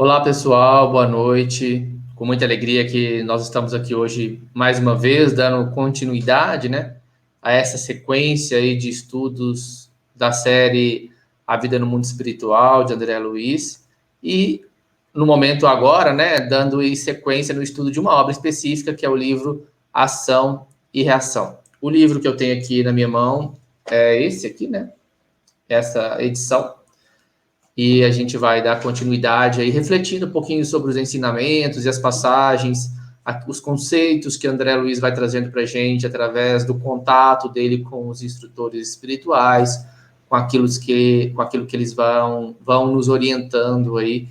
Olá, pessoal, boa noite. Com muita alegria que nós estamos aqui hoje, mais uma vez, dando continuidade, né, a essa sequência aí de estudos da série A Vida no Mundo Espiritual, de André Luiz. E, no momento agora, né, dando sequência no estudo de uma obra específica, que é o livro Ação e Reação. O livro que eu tenho aqui na minha mão é esse aqui, né, essa edição. E a gente vai dar continuidade aí, refletindo um pouquinho sobre os ensinamentos e as passagens, os conceitos que André Luiz vai trazendo para a gente através do contato dele com os instrutores espirituais, com aquilo que eles vão nos orientando aí,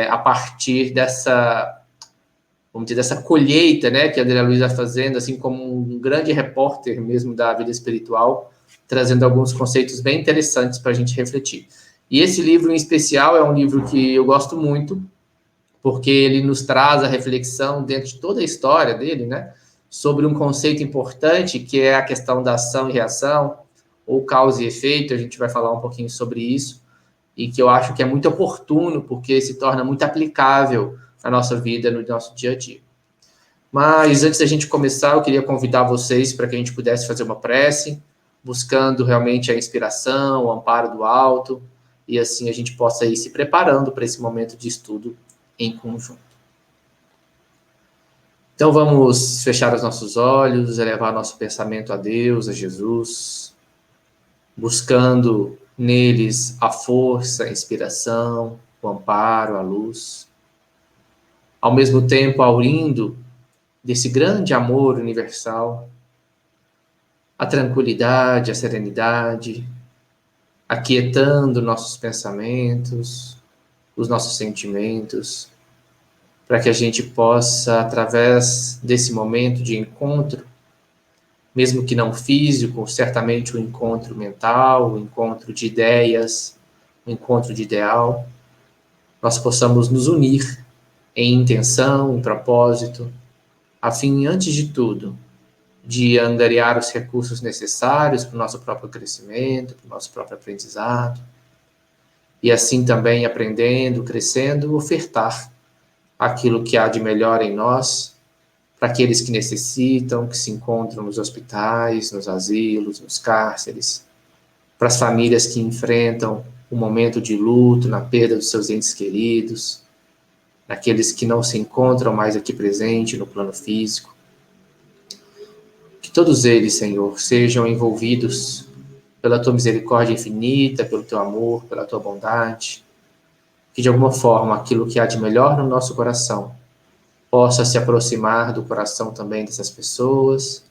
a partir dessa, vamos dizer, dessa colheita, né, que André Luiz vai fazendo, assim como um grande repórter mesmo da vida espiritual, trazendo alguns conceitos bem interessantes para a gente refletir. E esse livro em especial é um livro que eu gosto muito, porque ele nos traz a reflexão dentro de toda a história dele, né, sobre um conceito importante que é a questão da ação e reação, ou causa e efeito. A gente vai falar um pouquinho sobre isso, e que eu acho que é muito oportuno, porque se torna muito aplicável na nossa vida, no nosso dia a dia. Mas antes da gente começar, eu queria convidar vocês para que a gente pudesse fazer uma prece, buscando realmente a inspiração, o amparo do alto, e assim a gente possa ir se preparando para esse momento de estudo em conjunto. Então vamos fechar os nossos olhos, elevar nosso pensamento a Deus, a Jesus, buscando neles a força, a inspiração, o amparo, a luz. Ao mesmo tempo, aurindo desse grande amor universal, a tranquilidade, a serenidade, aquietando nossos pensamentos, os nossos sentimentos, para que a gente possa, através desse momento de encontro, mesmo que não físico, certamente o encontro mental, o encontro de ideias, o encontro de ideal, nós possamos nos unir em intenção, em propósito, a fim, antes de tudo, de angariar os recursos necessários para o nosso próprio crescimento, para o nosso próprio aprendizado, e assim também aprendendo, crescendo, ofertar aquilo que há de melhor em nós para aqueles que necessitam, que se encontram nos hospitais, nos asilos, nos cárceres, para as famílias que enfrentam um momento de luto, na perda dos seus entes queridos, naqueles que não se encontram mais aqui presente no plano físico. Que todos eles, Senhor, sejam envolvidos pela Tua misericórdia infinita, pelo Teu amor, pela Tua bondade, que de alguma forma aquilo que há de melhor no nosso coração possa se aproximar do coração também dessas pessoas,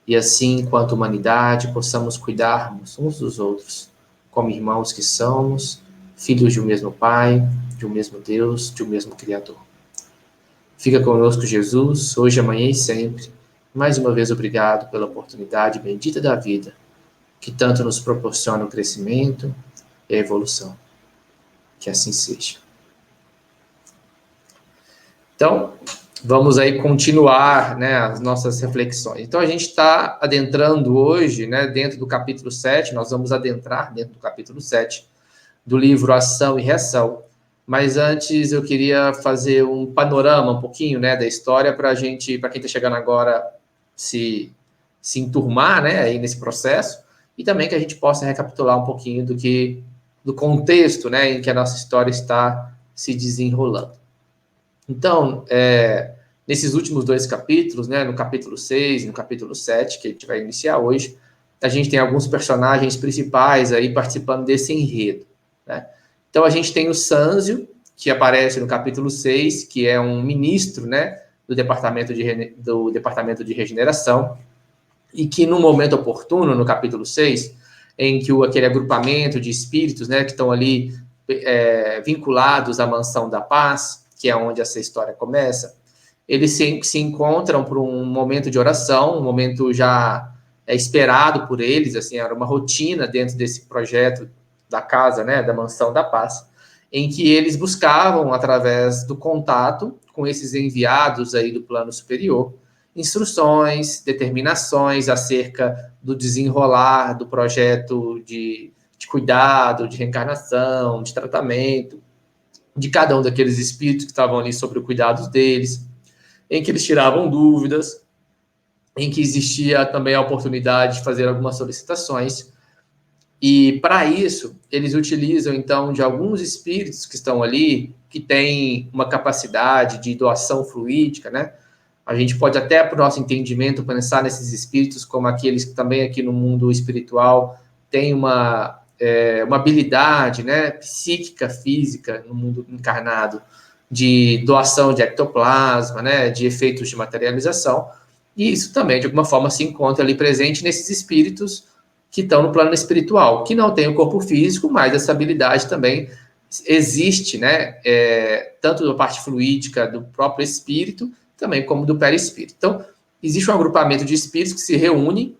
e assim, enquanto humanidade, possamos cuidarmos uns dos outros, como irmãos que somos, filhos de um mesmo Pai, de um mesmo Deus, de um mesmo Criador. Fica conosco, Jesus, hoje, amanhã e sempre. Mais uma vez, obrigado pela oportunidade bendita da vida, que tanto nos proporciona o crescimento e a evolução. Que assim seja. Então, vamos aí continuar, né, as nossas reflexões. Então, a gente está adentrando hoje, né, dentro do capítulo 7, nós vamos adentrar dentro do capítulo 7 do livro Ação e Reação. Mas antes eu queria fazer um panorama um pouquinho, né, da história para quem está chegando agora, se enturmar, né, aí nesse processo, e também que a gente possa recapitular um pouquinho do contexto, né, em que a nossa história está se desenrolando. Então, nesses últimos dois capítulos, né, no capítulo 6 e no capítulo 7, que a gente vai iniciar hoje, a gente tem alguns personagens principais aí participando desse enredo, né? Então, a gente tem o Sâncio, que aparece no capítulo 6, que é um ministro, né, do Departamento de Regeneração, e que no momento oportuno, no capítulo 6, em que aquele agrupamento de espíritos, né, que estão ali vinculados à Mansão da Paz, que é onde essa história começa, eles se encontram por um momento de oração, um momento já esperado por eles, assim, era uma rotina dentro desse projeto da casa, né, da Mansão da Paz, em que eles buscavam, através do contato com esses enviados aí do plano superior, instruções, determinações acerca do desenrolar do projeto de cuidado, de reencarnação, de tratamento, de cada um daqueles espíritos que estavam ali sobre o cuidado deles, em que eles tiravam dúvidas, em que existia também a oportunidade de fazer algumas solicitações. E para isso, eles utilizam então de alguns espíritos que estão ali, que têm uma capacidade de doação fluídica, né? A gente pode até, para o nosso entendimento, pensar nesses espíritos como aqueles que também aqui no mundo espiritual têm uma habilidade, né, psíquica, física, no mundo encarnado, de doação de ectoplasma, né, de efeitos de materialização, e isso também, de alguma forma, se encontra ali presente nesses espíritos que estão no plano espiritual, que não tem o corpo físico, mas essa habilidade também existe, né, tanto da parte fluídica do próprio espírito, também como do perispírito. Então, existe um agrupamento de espíritos que se reúnem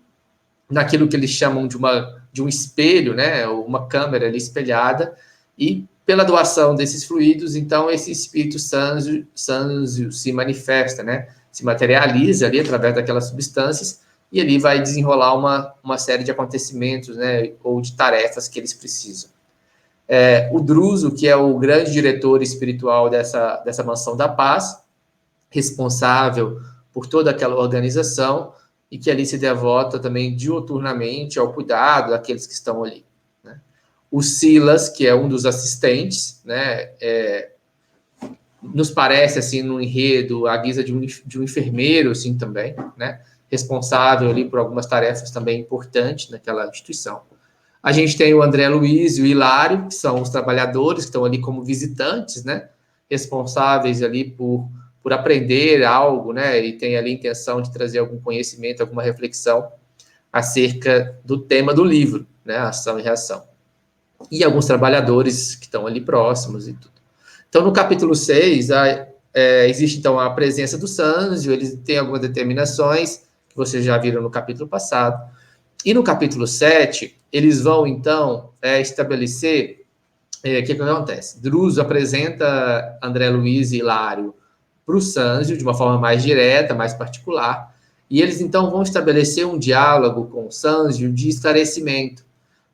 naquilo que eles chamam de um espelho, né, uma câmera ali espelhada, e pela doação desses fluidos, então, esse espírito sâncio se manifesta, né, se materializa ali através daquelas substâncias, e ali vai desenrolar uma série de acontecimentos, né, ou de tarefas que eles precisam. O Druso, que é o grande diretor espiritual dessa Mansão da Paz, responsável por toda aquela organização, e que ali se devota também diuturnamente ao cuidado daqueles que estão ali. Né? O Silas, que é um dos assistentes, né, nos parece, assim, no enredo, a guisa de um enfermeiro, assim, também, né, responsável ali por algumas tarefas também importantes naquela instituição. A gente tem o André Luiz e o Hilário, que são os trabalhadores que estão ali como visitantes, né, responsáveis ali por aprender algo, né, e tem ali a intenção de trazer algum conhecimento, alguma reflexão acerca do tema do livro, né, ação e reação. E alguns trabalhadores que estão ali próximos e tudo. Então, no capítulo 6, existe, então, a presença do Sâncio, eles têm algumas determinações, que vocês já viram no capítulo passado. E no capítulo 7, eles vão, então, estabelecer o que acontece. Druso apresenta André Luiz e Hilário para o Sâncio de uma forma mais direta, mais particular, e eles, então, vão estabelecer um diálogo com o Sâncio de esclarecimento,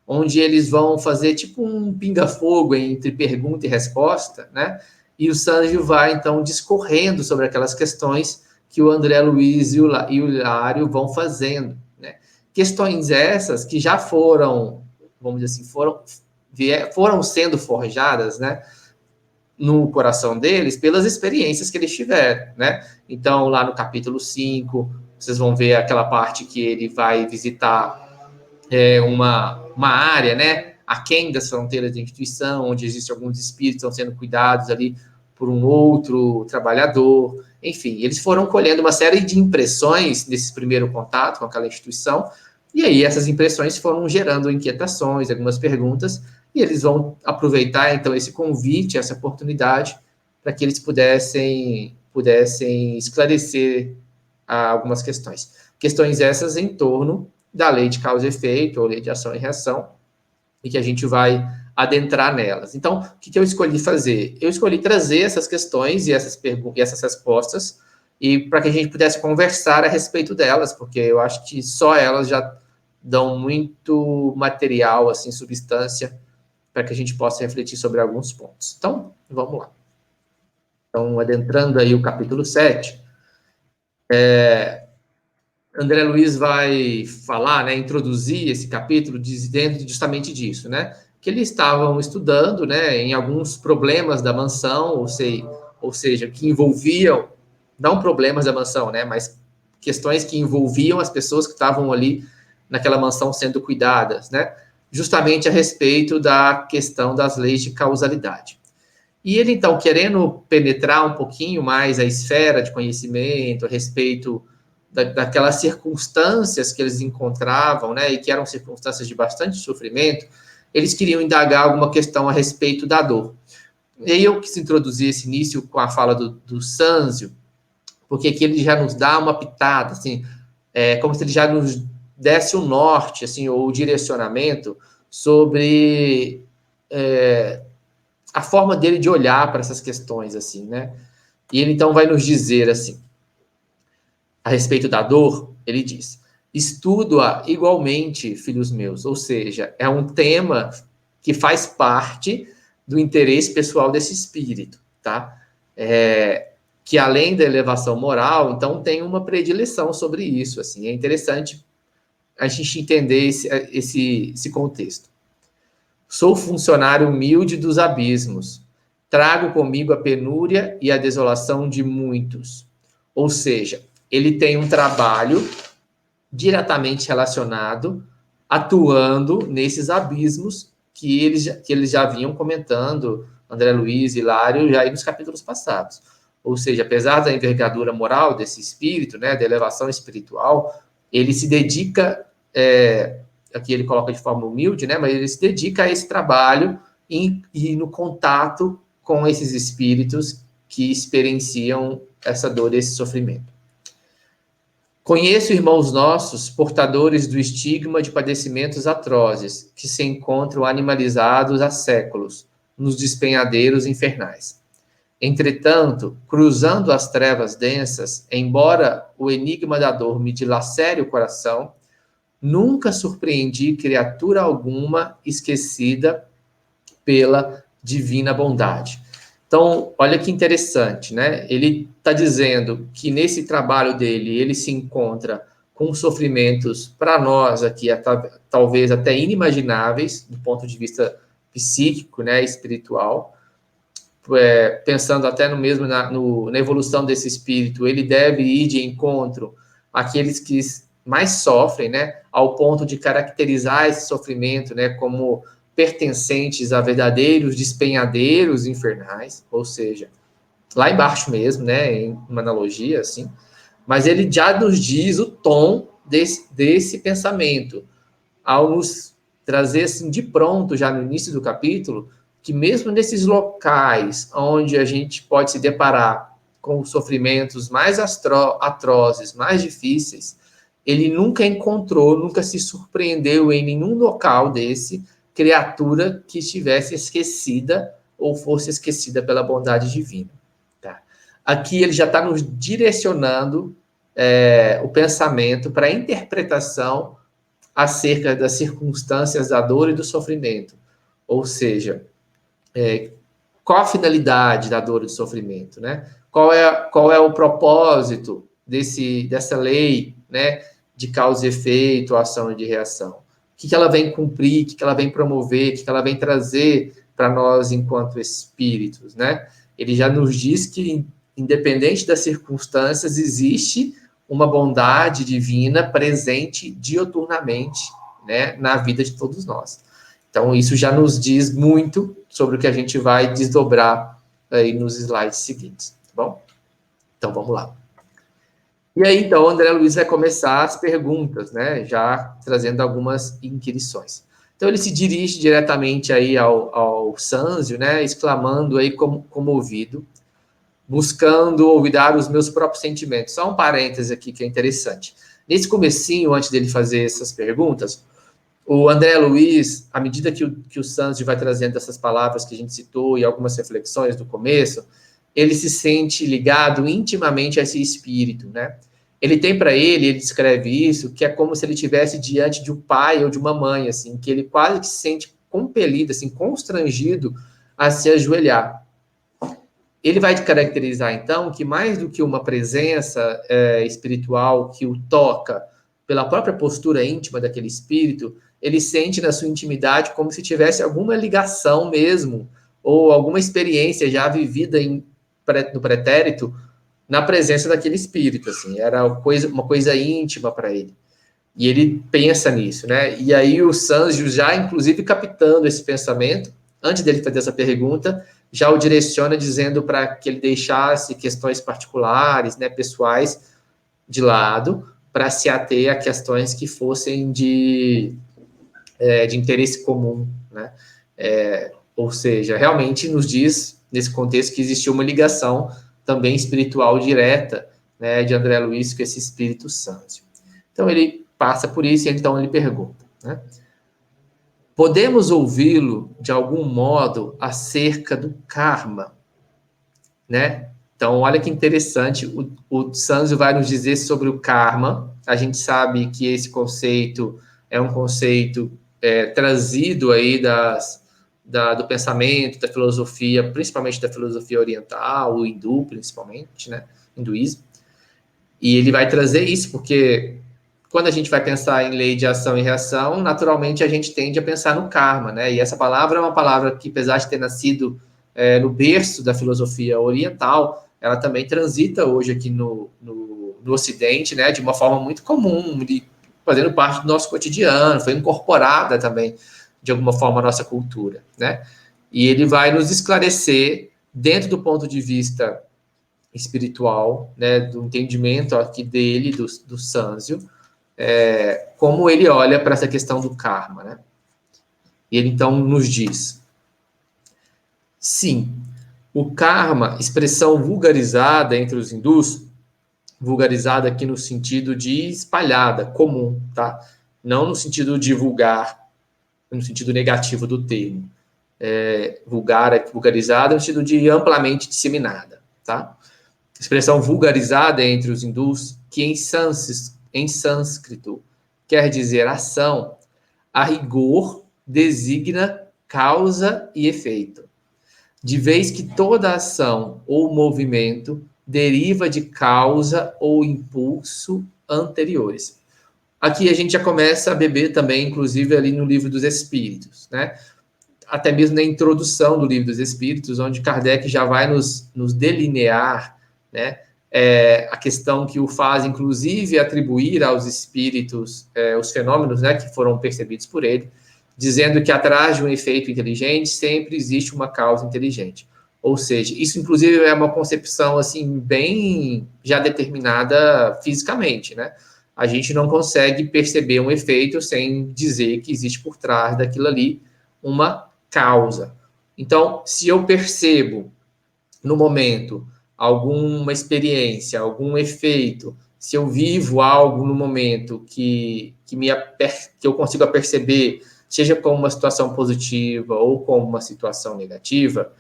onde eles vão fazer tipo um pinga-fogo entre pergunta e resposta, né? E o Sâncio vai, então, discorrendo sobre aquelas questões que o André Luiz e o Hilário vão fazendo, né? Questões essas que já foram, vamos dizer assim, foram sendo forjadas, né, no coração deles pelas experiências que eles tiveram, né? Então, lá no capítulo 5, vocês vão ver aquela parte que ele vai visitar uma área, né, aquém das fronteiras da instituição, onde existem alguns espíritos que estão sendo cuidados ali por um outro trabalhador. Enfim, eles foram colhendo uma série de impressões nesse primeiro contato com aquela instituição, e aí essas impressões foram gerando inquietações, algumas perguntas, e eles vão aproveitar, então, esse convite, essa oportunidade, para que eles pudessem esclarecer algumas questões. Questões essas em torno da lei de causa e efeito, ou lei de ação e reação, e que a gente vai adentrar nelas. Então, o que eu escolhi fazer? Eu escolhi trazer essas questões e essas respostas, e para que a gente pudesse conversar a respeito delas, porque eu acho que só elas já dão muito material, assim, substância, para que a gente possa refletir sobre alguns pontos. Então, vamos lá. Então, adentrando aí o capítulo 7, André Luiz vai falar, né, introduzir esse capítulo dentro justamente disso, né, que eles estavam estudando, né, em alguns problemas da mansão, ou seja, que envolviam, não problemas da mansão, né, mas questões que envolviam as pessoas que estavam ali naquela mansão sendo cuidadas, né, justamente a respeito da questão das leis de causalidade. E ele, então, querendo penetrar um pouquinho mais a esfera de conhecimento a respeito daquelas circunstâncias que eles encontravam, né, e que eram circunstâncias de bastante sofrimento, eles queriam indagar alguma questão a respeito da dor. E aí eu quis introduzir esse início com a fala do Sâncio, porque aqui ele já nos dá uma pitada, assim, como se ele já nos desse um norte, assim, ou o direcionamento sobre a forma dele de olhar para essas questões, assim, né? E ele, então, vai nos dizer, assim, a respeito da dor, ele diz: estudo-a igualmente, filhos meus, ou seja, é um tema que faz parte do interesse pessoal desse espírito, tá? Que além da elevação moral, então tem uma predileção sobre isso, assim, é interessante a gente entender esse contexto. Sou funcionário humilde dos abismos, trago comigo a penúria e a desolação de muitos. Ou seja, ele tem um trabalho diretamente relacionado, atuando nesses abismos que eles já vinham comentando, André Luiz e Hilário, já aí nos capítulos passados. Ou seja, apesar da envergadura moral desse espírito, né, da elevação espiritual, ele se dedica, aqui ele coloca de forma humilde, né, mas ele se dedica a esse trabalho e no contato com esses espíritos que experienciam essa dor e esse sofrimento. Conheço irmãos nossos, portadores do estigma de padecimentos atrozes, que se encontram animalizados há séculos, nos despenhadeiros infernais. Entretanto, cruzando as trevas densas, embora o enigma da dor me dilacere o coração, nunca surpreendi criatura alguma esquecida pela divina bondade. Então, olha que interessante, né? Ele está dizendo que nesse trabalho dele, ele se encontra com sofrimentos, para nós aqui, talvez até inimagináveis, do ponto de vista psíquico, né, espiritual. Pensando até no mesmo na evolução desse espírito, ele deve ir de encontro àqueles que mais sofrem, né, ao ponto de caracterizar esse sofrimento, né, como pertencentes a verdadeiros despenhadeiros infernais, ou seja, lá embaixo mesmo, né, em uma analogia assim, mas ele já nos diz o tom desse pensamento, ao nos trazer assim de pronto, já no início do capítulo, que mesmo nesses locais onde a gente pode se deparar com sofrimentos mais atrozes, mais difíceis, ele nunca encontrou, nunca se surpreendeu em nenhum local desse criatura que estivesse esquecida ou fosse esquecida pela bondade divina. Tá? Aqui ele já está nos direcionando o pensamento para a interpretação acerca das circunstâncias da dor e do sofrimento. Ou seja, qual a finalidade da dor e do sofrimento, né? Qual é o propósito dessa lei, né, de causa e efeito, ação e de reação? O que ela vem cumprir, o que ela vem promover, o que ela vem trazer para nós enquanto espíritos, né? Ele já nos diz que, independente das circunstâncias, existe uma bondade divina presente dioturnamente, né, na vida de todos nós. Então, isso já nos diz muito sobre o que a gente vai desdobrar aí nos slides seguintes, tá bom? Então, vamos lá. E aí, então, o André Luiz vai começar as perguntas, né, já trazendo algumas inquirições. Então, ele se dirige diretamente aí ao Sanzio, né, exclamando aí comovido, buscando olvidar os meus próprios sentimentos. Só um parêntese aqui que é interessante. Nesse comecinho, antes dele fazer essas perguntas, o André Luiz, à medida que o Sanzio vai trazendo essas palavras que a gente citou e algumas reflexões do começo, ele se sente ligado intimamente a esse espírito, né? Ele tem para ele descreve isso, que é como se ele estivesse diante de um pai ou de uma mãe, assim, que ele quase que se sente compelido, assim, constrangido a se ajoelhar. Ele vai caracterizar, então, que mais do que uma presença espiritual que o toca pela própria postura íntima daquele espírito, ele sente na sua intimidade como se tivesse alguma ligação mesmo, ou alguma experiência já vivida no pretérito, na presença daquele espírito, assim, era uma coisa íntima para ele. E ele pensa nisso, né? E aí o Sanzio, já inclusive captando esse pensamento, antes dele fazer essa pergunta, já o direciona dizendo para que ele deixasse questões particulares, né, pessoais, de lado, para se ater a questões que fossem de interesse comum, né? Ou seja, realmente nos diz, nesse contexto, que existiu uma ligação também espiritual direta, né, de André Luiz com esse Espírito Santo. Então, ele passa por isso e então ele pergunta, né? Podemos ouvi-lo, de algum modo, acerca do karma, né? Então, olha que interessante, o Sanzio vai nos dizer sobre o karma. A gente sabe que esse conceito é um conceito trazido aí do pensamento, da filosofia, principalmente da filosofia oriental, o hindu, principalmente, né? Hinduísmo. E ele vai trazer isso, porque quando a gente vai pensar em lei de ação e reação, naturalmente a gente tende a pensar no karma, né? E essa palavra é uma palavra que, apesar de ter nascido no berço da filosofia oriental, ela também transita hoje aqui no Ocidente, né? De uma forma muito comum, fazendo parte do nosso cotidiano, foi incorporada também, de alguma forma, à nossa cultura, né? E ele vai nos esclarecer, dentro do ponto de vista espiritual, né, do entendimento aqui dele, do Sanzio, como ele olha para essa questão do karma, né? E ele então nos diz: sim, o karma, expressão vulgarizada entre os hindus, vulgarizada aqui no sentido de espalhada, comum, tá? Não no sentido de vulgar, no sentido negativo do termo. Vulgarizada no sentido de amplamente disseminada, tá? Expressão vulgarizada entre os hindus, que em sânscrito quer dizer ação, a rigor designa causa e efeito, de vez que toda ação ou movimento deriva de causa ou impulso anteriores. Aqui a gente já começa a beber também, inclusive ali no Livro dos Espíritos, né? Até mesmo na introdução do Livro dos Espíritos, onde Kardec já vai nos delinear, né, a questão que o faz, inclusive, atribuir aos espíritos os fenômenos, né, que foram percebidos por ele, dizendo que atrás de um efeito inteligente sempre existe uma causa inteligente. Ou seja, isso, inclusive, é uma concepção assim bem já determinada fisicamente, né? A gente não consegue perceber um efeito sem dizer que existe por trás daquilo ali uma causa. Então, se eu percebo no momento alguma experiência, algum efeito, se eu vivo algo no momento que eu consigo perceber, seja como uma situação positiva ou como uma situação negativa,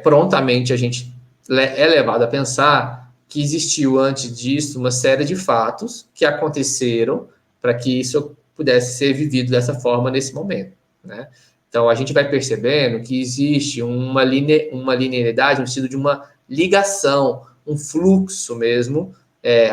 prontamente a gente é levado a pensar que existiu antes disso uma série de fatos que aconteceram para que isso pudesse ser vivido dessa forma nesse momento, né? Então, a gente vai percebendo que existe uma linearidade, no sentido de uma ligação, um fluxo mesmo,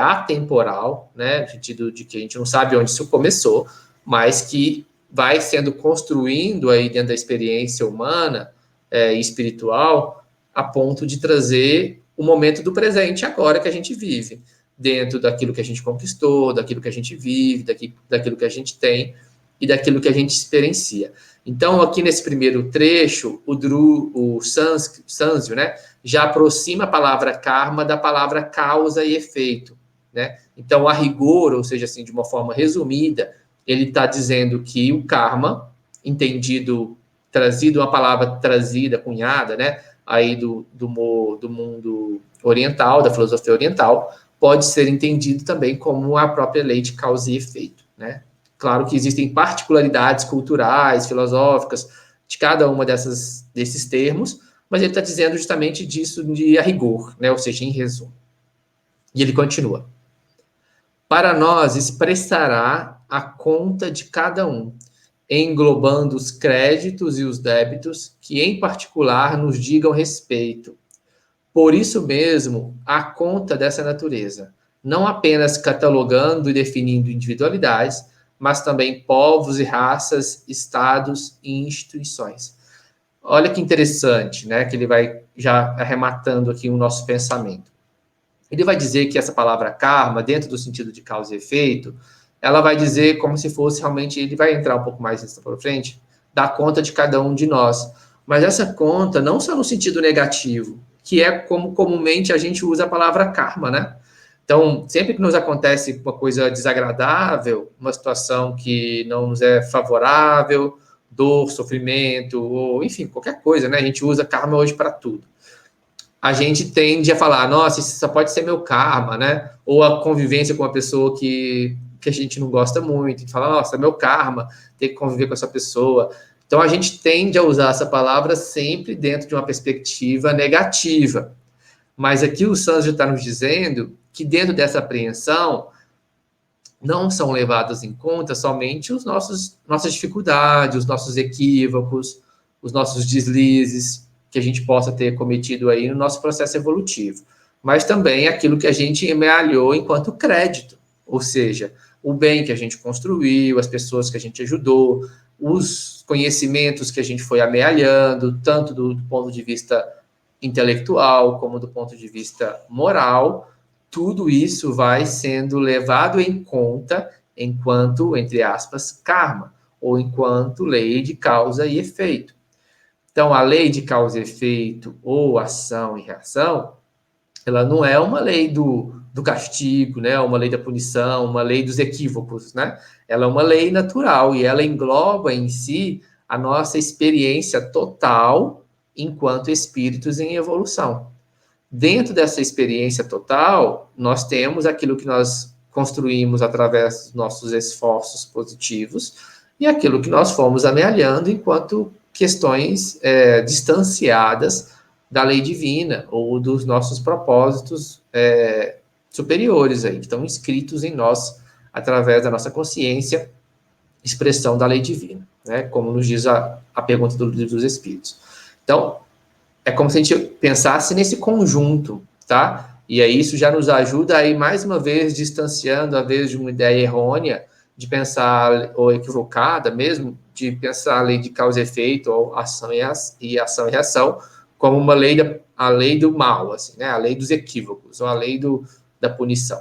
atemporal, né? No sentido de que a gente não sabe onde isso começou, mas que vai sendo construindo aí dentro da experiência humana e espiritual, a ponto de trazer o momento do presente agora que a gente vive, dentro daquilo que a gente conquistou, daquilo que a gente vive, daquilo que a gente tem e daquilo que a gente experiencia. Então, aqui nesse primeiro trecho, o Sanzio, né, já aproxima a palavra karma da palavra causa e efeito, né? Então, a rigor, ou seja, assim, de uma forma resumida, ele está dizendo que o karma, entendido, trazido, uma palavra trazida, cunhada, né, aí do mundo oriental, da filosofia oriental, pode ser entendido também como a própria lei de causa e efeito, né? Claro que existem particularidades culturais, filosóficas, de cada uma desses termos, mas ele está dizendo justamente disso de a rigor, né? Ou seja, em resumo. E ele continua: para nós expressará a conta de cada um, englobando os créditos e os débitos que, em particular, nos digam respeito. Por isso mesmo, a conta dessa natureza, não apenas catalogando e definindo individualidades, mas também povos e raças, estados e instituições. Olha que interessante, né? Que ele vai já arrematando aqui o nosso pensamento. Ele vai dizer que essa palavra karma, dentro do sentido de causa e efeito, ela vai dizer como se fosse realmente, ele vai entrar um pouco mais nisso para frente, da conta de cada um de nós. Mas essa conta não só no sentido negativo, que é como comumente a gente usa a palavra karma, né? Então, sempre que nos acontece uma coisa desagradável, uma situação que não nos é favorável, dor, sofrimento, ou enfim, qualquer coisa, né? A gente usa karma hoje para tudo. A gente tende a falar, nossa, isso só pode ser meu karma, né? Ou a convivência com uma pessoa que a gente não gosta muito, a gente fala, nossa, é meu karma ter que conviver com essa pessoa. Então, a gente tende a usar essa palavra sempre dentro de uma perspectiva negativa. Mas aqui o Sanzio está nos dizendo que dentro dessa apreensão não são levados em conta somente nossas dificuldades, os nossos equívocos, os nossos deslizes que a gente possa ter cometido aí no nosso processo evolutivo, mas também aquilo que a gente amealhou enquanto crédito, ou seja, o bem que a gente construiu, as pessoas que a gente ajudou, os conhecimentos que a gente foi amealhando, tanto do ponto de vista intelectual como do ponto de vista moral, tudo isso vai sendo levado em conta enquanto, entre aspas, karma, ou enquanto lei de causa e efeito. Então, a lei de causa e efeito, ou ação e reação, ela não é uma lei do castigo, né? Uma lei da punição, uma lei dos equívocos, né? Ela é uma lei natural e ela engloba em si a nossa experiência total enquanto espíritos em evolução. Dentro dessa experiência total, nós temos aquilo que nós construímos através dos nossos esforços positivos e aquilo que nós fomos amealhando enquanto questões distanciadas da lei divina ou dos nossos propósitos superiores aí, que estão inscritos em nós através da nossa consciência, expressão da lei divina, né? Como nos diz a pergunta do Livro dos Espíritos. Então, é como se a gente pensasse nesse conjunto, tá? E aí isso já nos ajuda aí, mais uma vez, distanciando, às vezes, de uma ideia errônea, de pensar, ou equivocada mesmo, de pensar a lei de causa e efeito, ou ação e reação, como uma lei, a lei do mal, assim, né? A lei dos equívocos, ou a lei da punição.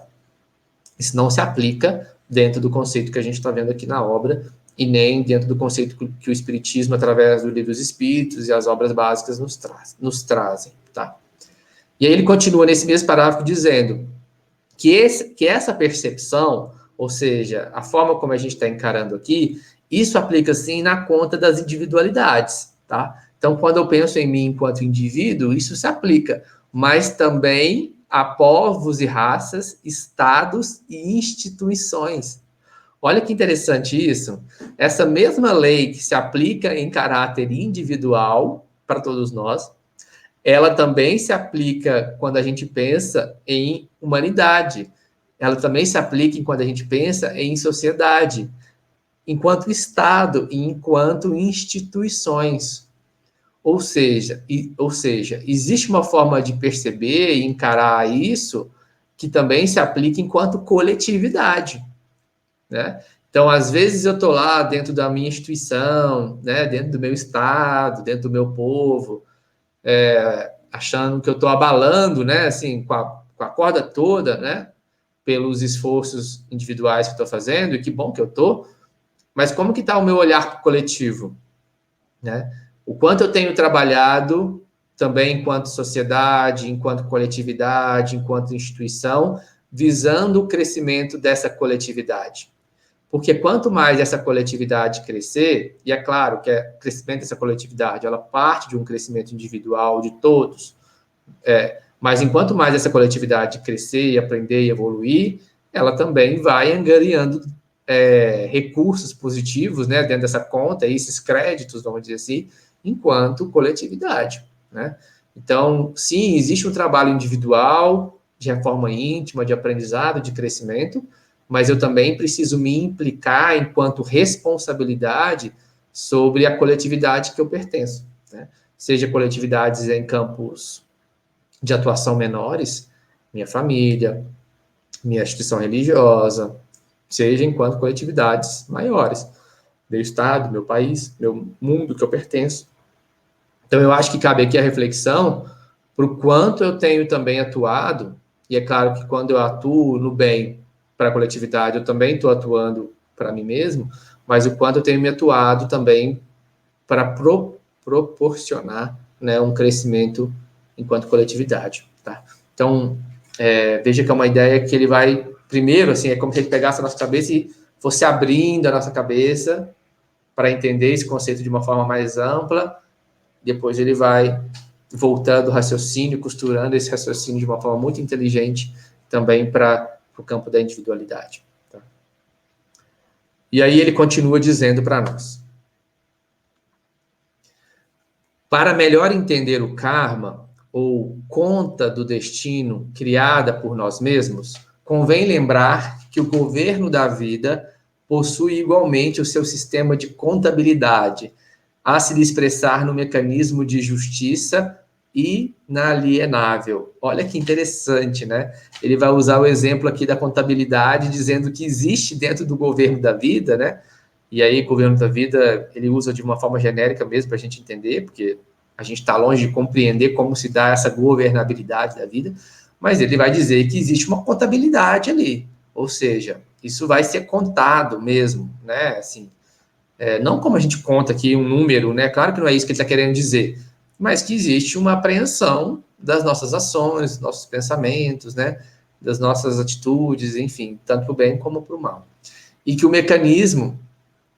Isso não se aplica dentro do conceito que a gente está vendo aqui na obra, e nem dentro do conceito que o Espiritismo, através do Livro dos Espíritos e as obras básicas, nos trazem, tá? E aí ele continua nesse mesmo parágrafo dizendo que essa percepção, ou seja, a forma como a gente está encarando aqui, isso aplica, sim, na conta das individualidades, tá? Então, quando eu penso em mim enquanto indivíduo, isso se aplica, mas também a povos e raças, estados e instituições. Olha que interessante isso. Essa mesma lei que se aplica em caráter individual para todos nós, ela também se aplica quando a gente pensa em humanidade. Ela também se aplica quando a gente pensa em sociedade, enquanto Estado e enquanto instituições. Ou seja, existe uma forma de perceber e encarar isso que também se aplica enquanto coletividade. Né? Então, às vezes eu estou lá dentro da minha instituição, né, dentro do meu estado, dentro do meu povo, achando que eu estou abalando, né, assim, com a corda toda, né, pelos esforços individuais que estou fazendo, e que bom que eu estou, mas como que está o meu olhar coletivo? Né? O quanto eu tenho trabalhado também enquanto sociedade, enquanto coletividade, enquanto instituição, visando o crescimento dessa coletividade. Porque quanto mais essa coletividade crescer, e é claro que o crescimento dessa coletividade, ela parte de um crescimento individual de todos, mas enquanto mais essa coletividade crescer e aprender e evoluir, ela também vai angariando recursos positivos, né, dentro dessa conta, esses créditos, vamos dizer assim, enquanto coletividade, né? Então, sim, existe um trabalho individual, de reforma íntima, de aprendizado, de crescimento, mas eu também preciso me implicar enquanto responsabilidade sobre a coletividade que eu pertenço, né? Seja coletividades em campos de atuação menores, minha família, minha instituição religiosa, seja enquanto coletividades maiores, meu estado, meu país, meu mundo que eu pertenço. Então, eu acho que cabe aqui a reflexão para o quanto eu tenho também atuado, e é claro que quando eu atuo no bem para a coletividade, eu também estou atuando para mim mesmo, mas o quanto eu tenho me atuado também para proporcionar, né, um crescimento enquanto coletividade, tá? Então, veja que é uma ideia que ele vai, primeiro, assim, é como se ele pegasse a nossa cabeça e fosse abrindo a nossa cabeça para entender esse conceito de uma forma mais ampla, depois ele vai voltando o raciocínio, costurando esse raciocínio de uma forma muito inteligente também para o campo da individualidade. Tá? E aí ele continua dizendo para nós: para melhor entender o karma, ou conta do destino criada por nós mesmos, convém lembrar que o governo da vida possui igualmente o seu sistema de contabilidade, a se expressar no mecanismo de justiça inalienável. Olha que interessante, né? Ele vai usar o exemplo aqui da contabilidade, dizendo que existe dentro do governo da vida, né? E aí, governo da vida, ele usa de uma forma genérica mesmo para a gente entender, porque a gente está longe de compreender como se dá essa governabilidade da vida, mas ele vai dizer que existe uma contabilidade ali, ou seja, isso vai ser contado mesmo, né? Assim, não como a gente conta aqui um número, né? Claro que não é isso que ele está querendo dizer, mas que existe uma apreensão das nossas ações, dos nossos pensamentos, né? Das nossas atitudes, enfim, tanto para o bem como para o mal. E que o mecanismo,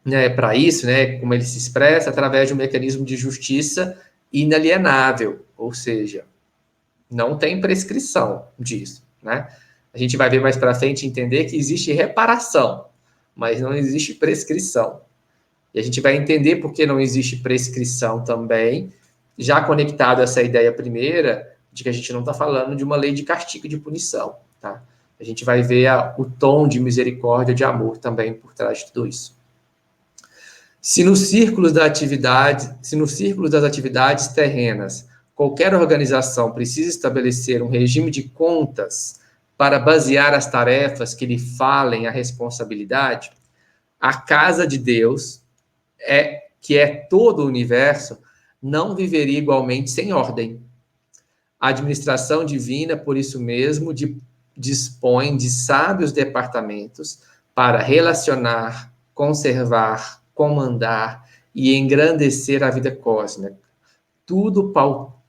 né, para isso, né, como ele se expressa, através de um mecanismo de justiça inalienável, ou seja, não tem prescrição disso, né? A gente vai ver mais para frente entender que existe reparação, mas não existe prescrição. E a gente vai entender por que não existe prescrição também, já conectado a essa ideia primeira, de que a gente não está falando de uma lei de castigo e de punição, tá? A gente vai ver o tom de misericórdia, de amor também por trás de tudo isso. Se nos círculos das atividades terrenas, qualquer organização precisa estabelecer um regime de contas para basear as tarefas que lhe falem a responsabilidade, a casa de Deus, que é todo o universo, não viveria igualmente sem ordem. A administração divina, por isso mesmo, dispõe de sábios departamentos para relacionar, conservar, comandar e engrandecer a vida cósmica. Tudo pautado,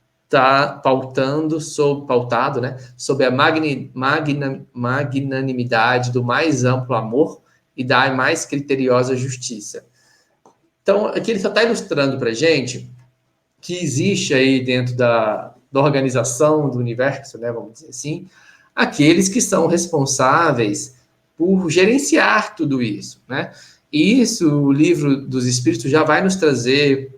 né, sob a magnanimidade do mais amplo amor e da mais criteriosa justiça. Então, aqui ele só está ilustrando para a gente que existe aí dentro da organização do universo, né, vamos dizer assim, aqueles que são responsáveis por gerenciar tudo isso, né? E isso, o livro dos Espíritos já vai nos trazer,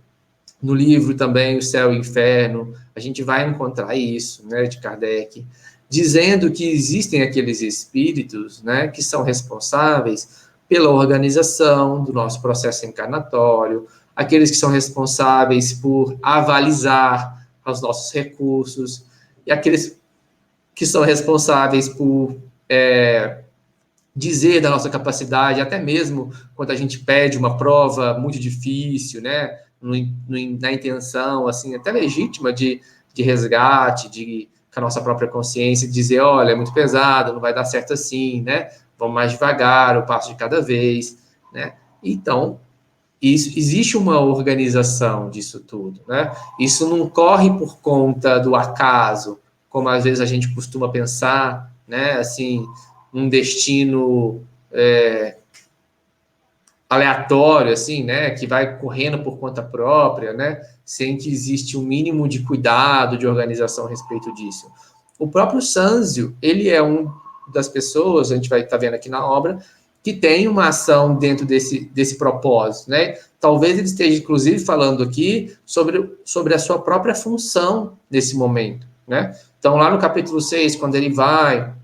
no livro também, O Céu e o Inferno, a gente vai encontrar isso, né, de Kardec, dizendo que existem aqueles espíritos, né, que são responsáveis pela organização do nosso processo encarnatório, aqueles que são responsáveis por avalizar os nossos recursos, e aqueles que são responsáveis por dizer da nossa capacidade, até mesmo quando a gente pede uma prova muito difícil, né, na intenção, assim, até legítima de resgate, com a nossa própria consciência, dizer, olha, é muito pesado, não vai dar certo assim, né, vamos mais devagar, o passo de cada vez, né, então, existe uma organização disso tudo, né, isso não corre por conta do acaso, como às vezes a gente costuma pensar, né, assim, um destino aleatório, assim, né, que vai correndo por conta própria, né, sem que existe um mínimo de cuidado, de organização a respeito disso. O próprio Sanzio, ele é um das pessoas, a gente vai estar vendo aqui na obra, que tem uma ação dentro desse propósito, né? Talvez ele esteja, inclusive, falando aqui sobre a sua própria função nesse momento, né? Então, lá no capítulo 6, quando ele vai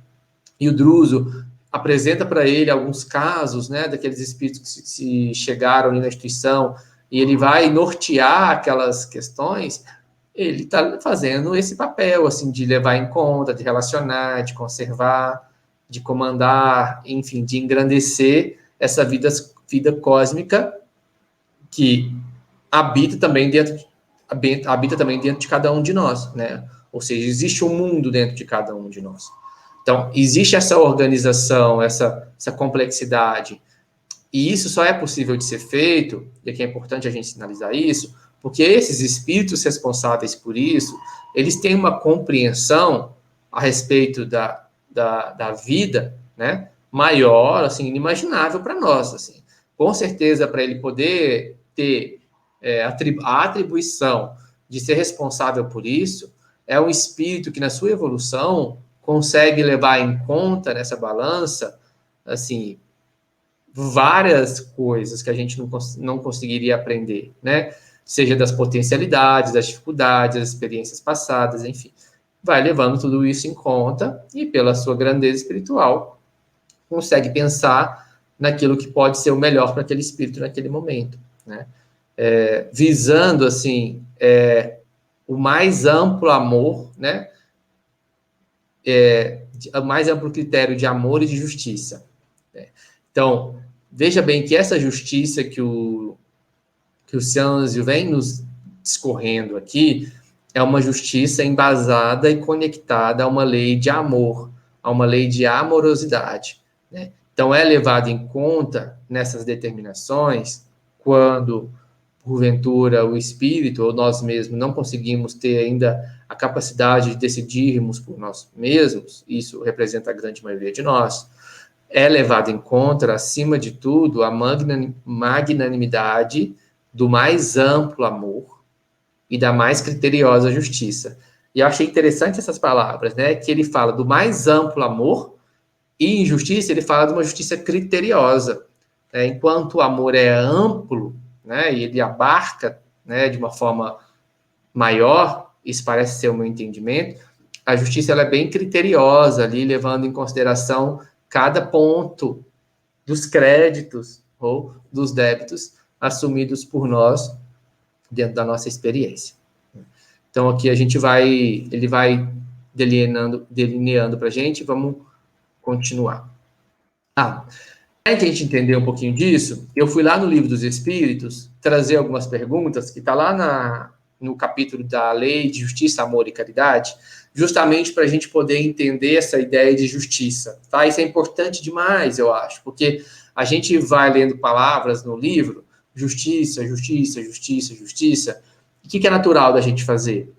e o Druso apresenta para ele alguns casos, né, daqueles espíritos que se chegaram ali na instituição, e ele vai nortear aquelas questões, ele está fazendo esse papel, assim, de levar em conta, de relacionar, de conservar, de comandar, enfim, de engrandecer essa vida cósmica que habita também dentro de cada um de nós, né? Ou seja, existe um mundo dentro de cada um de nós. Então, existe essa organização, essa complexidade, e isso só é possível de ser feito, e aqui é importante a gente sinalizar isso, porque esses espíritos responsáveis por isso, eles têm uma compreensão a respeito da vida, né, maior, assim, inimaginável para nós, assim. Com certeza, para ele poder ter a atribuição de ser responsável por isso, é um espírito que, na sua evolução, consegue levar em conta nessa balança, assim, várias coisas que a gente não conseguiria aprender, né? Seja das potencialidades, das dificuldades, das experiências passadas, enfim. Vai levando tudo isso em conta e, pela sua grandeza espiritual, consegue pensar naquilo que pode ser o melhor para aquele espírito naquele momento, né? visando, assim, o mais amplo amor, né? O mais amplo critério de amor e de justiça. Né? Então, veja bem que essa justiça que o Sanzio vem nos discorrendo aqui é uma justiça embasada e conectada a uma lei de amor, a uma lei de amorosidade. Né? Então, é levado em conta nessas determinações quando, porventura, o espírito ou nós mesmos não conseguimos ter ainda a capacidade de decidirmos por nós mesmos, isso representa a grande maioria de nós, é levado em conta, acima de tudo, a magnanimidade do mais amplo amor e da mais criteriosa justiça. E eu achei interessante essas palavras, né? Que ele fala do mais amplo amor e em justiça ele fala de uma justiça criteriosa. Né? Enquanto o amor é amplo, né? E ele abarca, né? De uma forma maior, isso parece ser o meu entendimento, a justiça ela é bem criteriosa ali, levando em consideração cada ponto dos créditos ou dos débitos assumidos por nós dentro da nossa experiência. Então, aqui ele vai delineando para a gente, vamos continuar. Para a gente entender um pouquinho disso, eu fui lá no Livro dos Espíritos trazer algumas perguntas, que está lá no capítulo da Lei de Justiça, Amor e Caridade, justamente para a gente poder entender essa ideia de justiça. Tá? Isso é importante demais, eu acho, porque a gente vai lendo palavras no livro, justiça, justiça, justiça, justiça. O que é natural da gente fazer?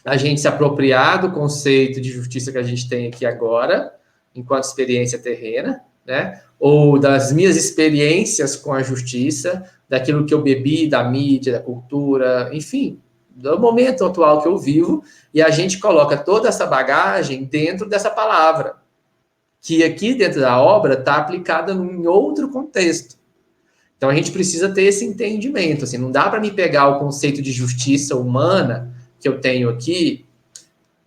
A gente se apropriar do conceito de justiça que a gente tem aqui agora, enquanto experiência terrena, né? Ou das minhas experiências com a justiça, daquilo que eu bebi, da mídia, da cultura, enfim, do momento atual que eu vivo, e a gente coloca toda essa bagagem dentro dessa palavra, que aqui dentro da obra está aplicada em outro contexto. Então a gente precisa ter esse entendimento, assim, não dá para me pegar o conceito de justiça humana que eu tenho aqui,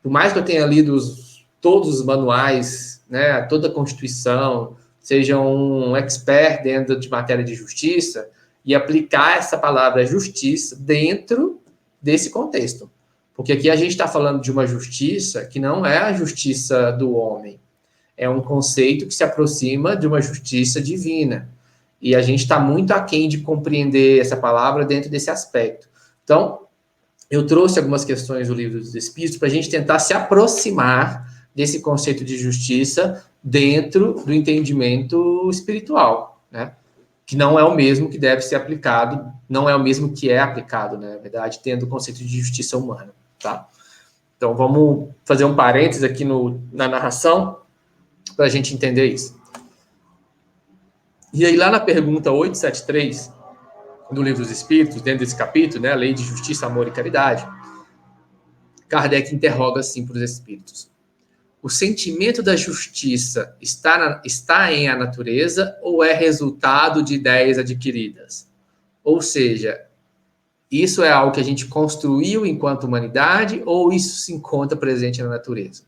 por mais que eu tenha lido todos os manuais, né, toda a Constituição, seja um expert dentro de matéria de justiça, e aplicar essa palavra justiça dentro desse contexto. Porque aqui a gente está falando de uma justiça que não é a justiça do homem, é um conceito que se aproxima de uma justiça divina. E a gente está muito aquém de compreender essa palavra dentro desse aspecto. Então, eu trouxe algumas questões do Livro dos Espíritos para a gente tentar se aproximar desse conceito de justiça dentro do entendimento espiritual, né? Que não é o mesmo que deve ser aplicado, não é o mesmo que é aplicado, né? Na verdade, tendo o conceito de justiça humana, tá? Então, vamos fazer um parênteses aqui na narração para a gente entender isso. E aí, lá na pergunta 873 do Livro dos Espíritos, dentro desse capítulo, né, a Lei de Justiça, Amor e Caridade, Kardec interroga assim para os espíritos: o sentimento da justiça está em a natureza ou é resultado de ideias adquiridas? Ou seja, isso é algo que a gente construiu enquanto humanidade ou isso se encontra presente na natureza?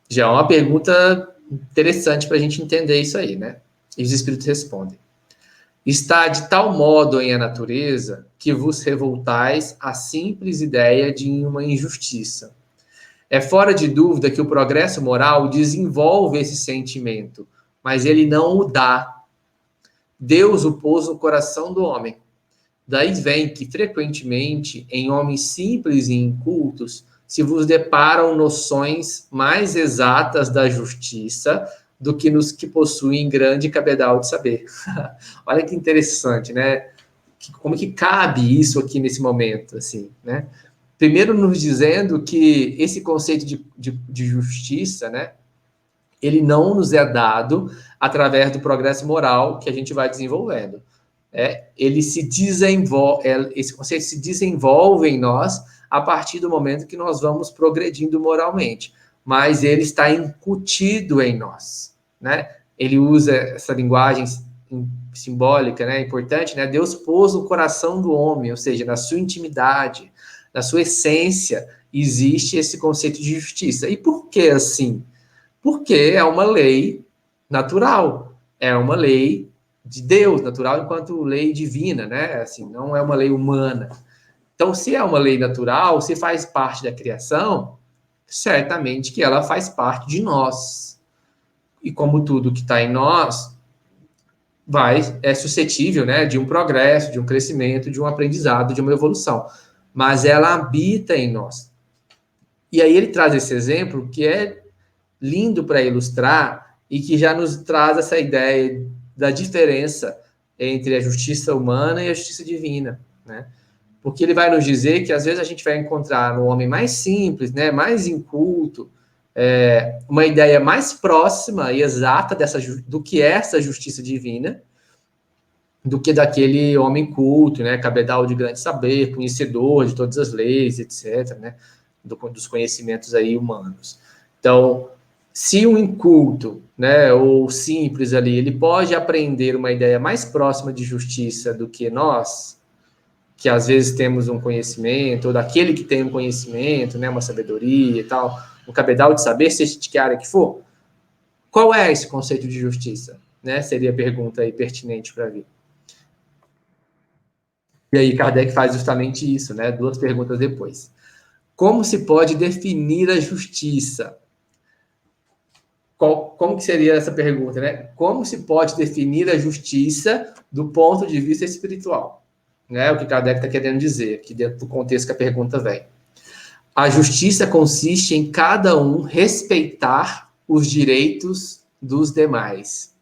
Já é uma pergunta interessante para a gente entender isso aí, né? E os espíritos respondem: está de tal modo em a natureza que vos revoltais à simples ideia de uma injustiça. É fora de dúvida que o progresso moral desenvolve esse sentimento, mas ele não o dá. Deus o pôs no coração do homem. Daí vem que, frequentemente, em homens simples e incultos, se vos deparam noções mais exatas da justiça do que nos que possuem grande cabedal de saber. Olha que interessante, né? Como que cabe isso aqui nesse momento, assim, né? Primeiro nos dizendo que esse conceito de justiça, né, ele não nos é dado através do progresso moral que a gente vai desenvolvendo. Ele se desenvolve, esse conceito se desenvolve em nós a partir do momento que nós vamos progredindo moralmente, mas ele está incutido em nós, né? Ele usa essa linguagem simbólica, né, importante, né? Deus pôs no coração do homem, ou seja, na sua intimidade, na sua essência, existe esse conceito de justiça. E por que assim? Porque é uma lei natural, é uma lei de Deus, natural enquanto lei divina, né? Assim, não é uma lei humana. Então, se é uma lei natural, se faz parte da criação, certamente que ela faz parte de nós. E como tudo que está em nós é suscetível, né, de um progresso, de um crescimento, de um aprendizado, de uma evolução. Mas ela habita em nós. E aí ele traz esse exemplo que é lindo para ilustrar e que já nos traz essa ideia da diferença entre a justiça humana e a justiça divina, né? Porque ele vai nos dizer que às vezes a gente vai encontrar no homem mais simples, né, mais inculto, uma ideia mais próxima e exata do que é essa justiça divina, do que daquele homem culto, né, cabedal de grande saber, conhecedor de todas as leis, etc., né, dos conhecimentos aí humanos. Então, se um inculto, né, ou simples ali, ele pode aprender uma ideia mais próxima de justiça do que nós, que às vezes temos um conhecimento, ou daquele que tem um conhecimento, né, uma sabedoria e tal, um cabedal de saber, seja de que área que for, qual é esse conceito de justiça? Né? Seria a pergunta aí pertinente para vir. E aí Kardec faz justamente isso, né? 2 perguntas depois. Como se pode definir a justiça? Como que seria essa pergunta, né? Como se pode definir a justiça do ponto de vista espiritual? Né? O que Kardec está querendo dizer aqui dentro do contexto que a pergunta vem. A justiça consiste em cada um respeitar os direitos dos demais.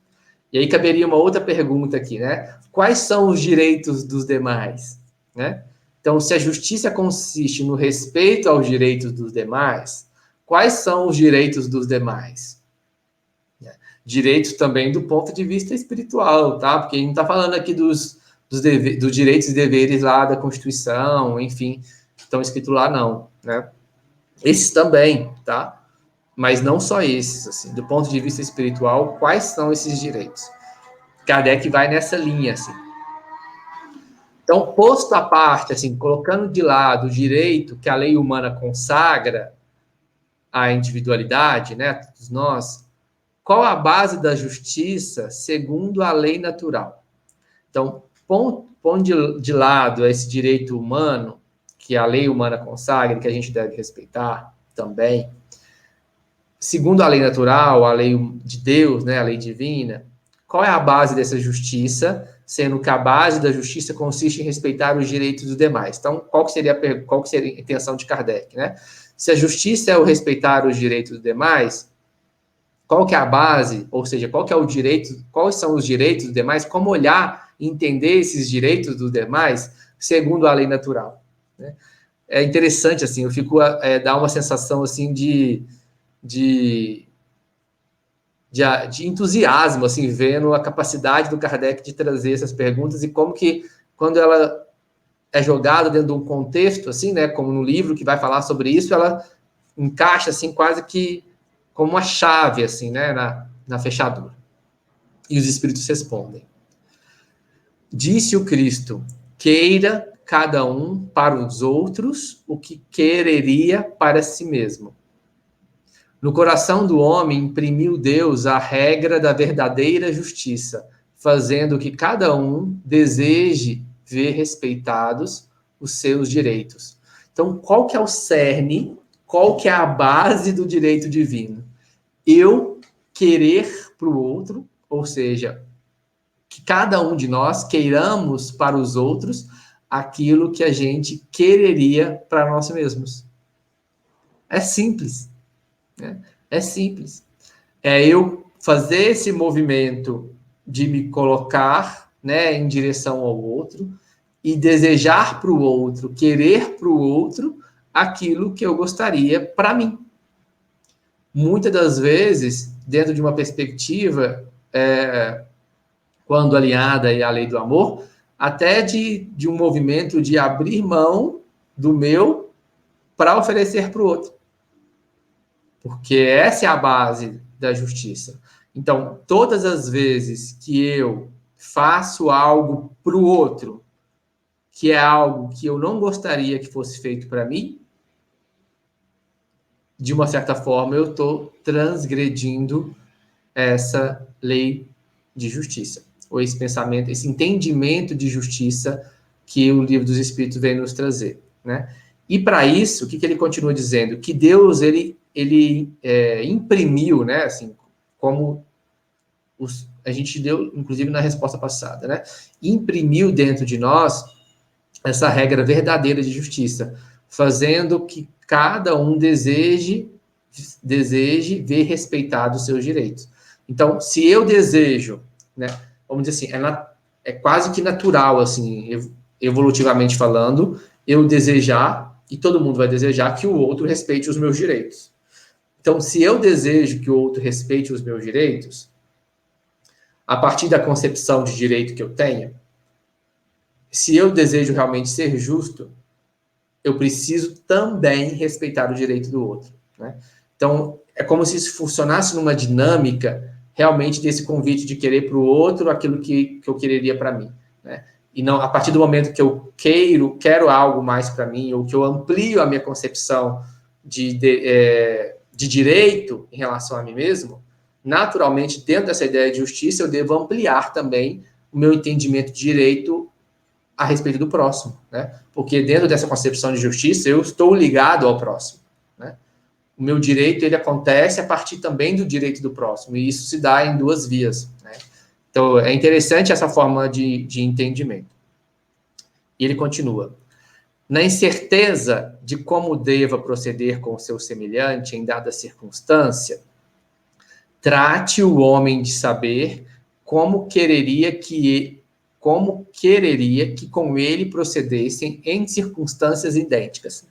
E aí caberia uma outra pergunta aqui, né? Quais são os direitos dos demais? Né? Então, se a justiça consiste no respeito aos direitos dos demais, quais são os direitos dos demais? Direitos também do ponto de vista espiritual, tá? Porque a gente não está falando aqui dos direitos e deveres lá da Constituição, enfim, que estão escritos lá, não, né? Esses também, tá? Mas não só esses, assim, do ponto de vista espiritual, quais são esses direitos? Kardec vai nessa linha, assim. Então, posto à parte, assim, colocando de lado o direito que a lei humana consagra à individualidade, né, a todos nós, qual a base da justiça segundo a lei natural? Então, pondo de lado esse direito humano que a lei humana consagra, que a gente deve respeitar também, segundo a lei natural, a lei de Deus, né, a lei divina, qual é a base dessa justiça, sendo que a base da justiça consiste em respeitar os direitos dos demais. Então, qual que seria a intenção de Kardec, né? Se a justiça é o respeitar os direitos dos demais, qual que é a base, ou seja, qual que é o direito, quais são os direitos dos demais, como olhar e entender esses direitos dos demais segundo a lei natural, né? É interessante, assim, eu fico, dá uma sensação, assim, de entusiasmo, assim, vendo a capacidade do Kardec de trazer essas perguntas e como que, quando ela é jogada dentro de um contexto, assim, né, como no livro que vai falar sobre isso, ela encaixa, assim, quase que como uma chave, assim, né, na fechadura. E os espíritos respondem. Disse o Cristo, queira cada um para os outros o que quereria para si mesmo. No coração do homem imprimiu Deus a regra da verdadeira justiça, fazendo que cada um deseje ver respeitados os seus direitos. Então, qual que é o cerne, qual que é a base do direito divino? Eu querer para o outro, ou seja, que cada um de nós queiramos para os outros aquilo que a gente quereria para nós mesmos. É simples, né? É simples. É eu fazer esse movimento de me colocar, né, em direção ao outro e desejar para o outro, querer para o outro aquilo que eu gostaria para mim. Muitas das vezes, dentro de uma perspectiva, quando alinhada à lei do amor, até de um movimento de abrir mão do meu para oferecer para o outro. Porque essa é a base da justiça. Então, todas as vezes que eu faço algo para o outro, que é algo que eu não gostaria que fosse feito para mim, de uma certa forma eu estou transgredindo essa lei de justiça. ou esse pensamento, esse entendimento de justiça que o Livro dos Espíritos vem nos trazer, né? E para isso, o que ele continua dizendo? Que Deus, ele imprimiu, né, assim, como a gente deu, inclusive, na resposta passada, né? Imprimiu dentro de nós essa regra verdadeira de justiça, fazendo que cada um deseje ver respeitados os seus direitos. Então, se eu desejo, né, vamos dizer assim, é quase que natural, assim, evolutivamente falando, eu desejar, e todo mundo vai desejar, que o outro respeite os meus direitos. Então, se eu desejo que o outro respeite os meus direitos, a partir da concepção de direito que eu tenho, se eu desejo realmente ser justo, eu preciso também respeitar o direito do outro, né? Então, é como se isso funcionasse numa dinâmica realmente desse convite de querer para o outro aquilo que eu quereria para mim, né? E não, a partir do momento que eu quero algo mais para mim, ou que eu amplio a minha concepção de direito em relação a mim mesmo, naturalmente, dentro dessa ideia de justiça, eu devo ampliar também o meu entendimento de direito a respeito do próximo, né? Porque dentro dessa concepção de justiça, eu estou ligado ao próximo, né? O meu direito, ele acontece a partir também do direito do próximo, e isso se dá em duas vias, né? Então, é interessante essa forma de entendimento. E ele continua. Na incerteza de como deva proceder com o seu semelhante em dada circunstância, trate o homem de saber como quereria que com ele procedessem em circunstâncias idênticas.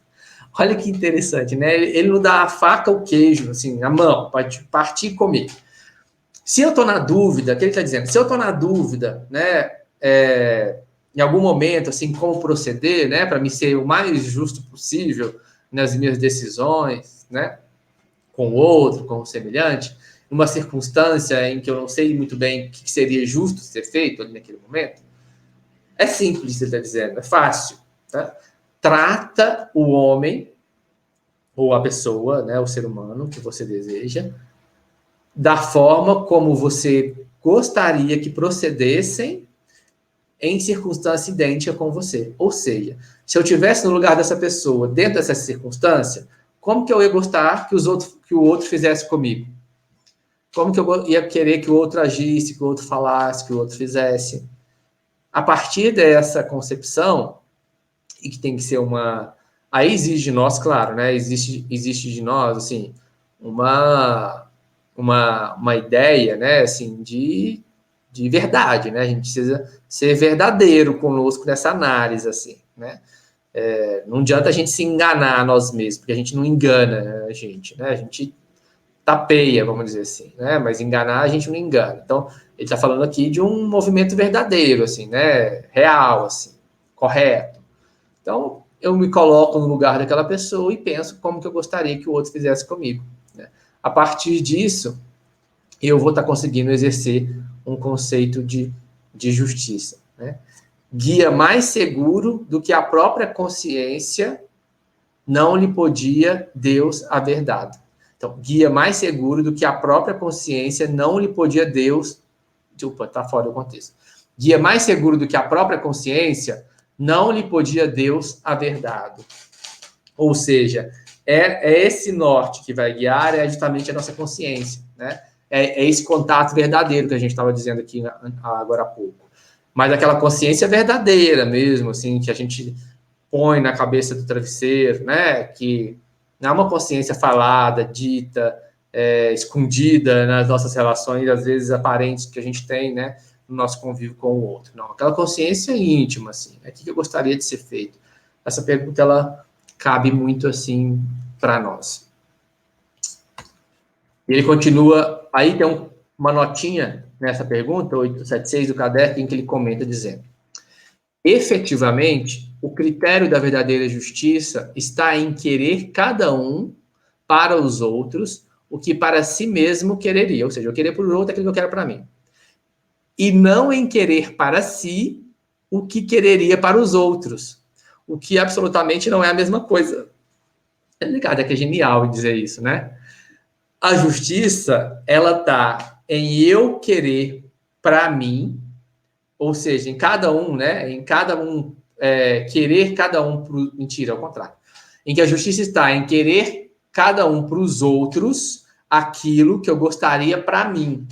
Olha que interessante, né? Ele não dá a faca ou queijo, assim, a mão, para partir e comer. Se eu estou na dúvida, o que ele está dizendo? Se eu estou na dúvida, né, em algum momento, assim, como proceder, né, para me ser o mais justo possível nas minhas decisões, né, com o outro, com o semelhante, numa circunstância em que eu não sei muito bem o que seria justo ser feito ali naquele momento, é simples, ele está dizendo, é fácil, tá? Trata o homem, ou a pessoa, né, o ser humano que você deseja, da forma como você gostaria que procedessem em circunstância idêntica com você. Ou seja, se eu estivesse no lugar dessa pessoa, dentro dessa circunstância, como que eu ia gostar que o outro fizesse comigo? Como que eu ia querer que o outro agisse, que o outro falasse, que o outro fizesse? A partir dessa concepção, e que tem que ser uma... Aí exige de nós, claro, né? Existe de nós, assim, uma ideia, né, assim, de verdade, né? A gente precisa ser verdadeiro conosco nessa análise, assim, né? Não adianta a gente se enganar a nós mesmos, porque a gente não engana a gente, né? A gente tapeia, vamos dizer assim, né? Mas enganar a gente não engana. Então, ele está falando aqui de um movimento verdadeiro, assim, né? Real, assim, correto. Então, eu me coloco no lugar daquela pessoa e penso como que eu gostaria que o outro fizesse comigo, né? A partir disso, eu vou estar conseguindo exercer um conceito de justiça, né? Guia mais seguro do que a própria consciência não lhe podia Deus haver dado. Então, guia mais seguro do que a própria consciência não lhe podia Deus... Desculpa, está fora do contexto. Guia mais seguro do que a própria consciência não lhe podia Deus haver dado. Ou seja, é esse norte que vai guiar, é justamente a nossa consciência, né? É esse contato verdadeiro que a gente estava dizendo aqui agora há pouco. Mas aquela consciência verdadeira mesmo, assim, que a gente põe na cabeça do travesseiro, né? Que não é uma consciência falada, dita, escondida nas nossas relações, às vezes aparentes que a gente tem, né? No nosso convívio com o outro. Não, aquela consciência íntima, assim. O que eu gostaria de ser feito? Essa pergunta, ela cabe muito, assim, para nós. Ele continua, aí tem uma notinha nessa pergunta, 876 do caderno, em que ele comenta dizendo: efetivamente, o critério da verdadeira justiça está em querer cada um para os outros o que para si mesmo quereria, ou seja, eu querer para o outro aquilo que eu quero para mim, e não em querer para si o que quereria para os outros, o que absolutamente não é a mesma coisa. É ligado, é que é genial dizer isso, né? A justiça, ela tá em eu querer para mim ou seja, em cada um, né? Em cada um, querer cada um pro... Mentira, ao contrário. Em que a justiça está em querer cada um para os outros aquilo que eu gostaria para mim.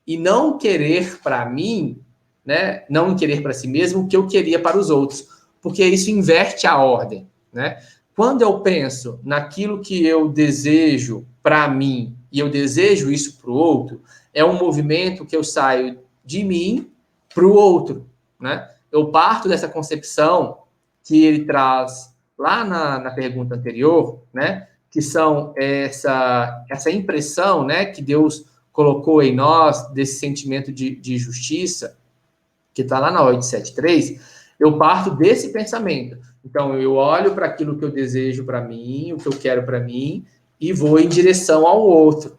E não querer para mim, né? Não querer para si mesmo o que eu queria para os outros. Porque isso inverte a ordem, né? Quando eu penso naquilo que eu desejo para mim e eu desejo isso para o outro, é um movimento que eu saio de mim para o outro, né? Eu parto dessa concepção que ele traz lá na pergunta anterior, né? Que são essa impressão, né? Que Deus colocou em nós desse sentimento de justiça, que está lá na 873, eu parto desse pensamento. Então, eu olho para aquilo que eu desejo para mim, o que eu quero para mim, e vou em direção ao outro. O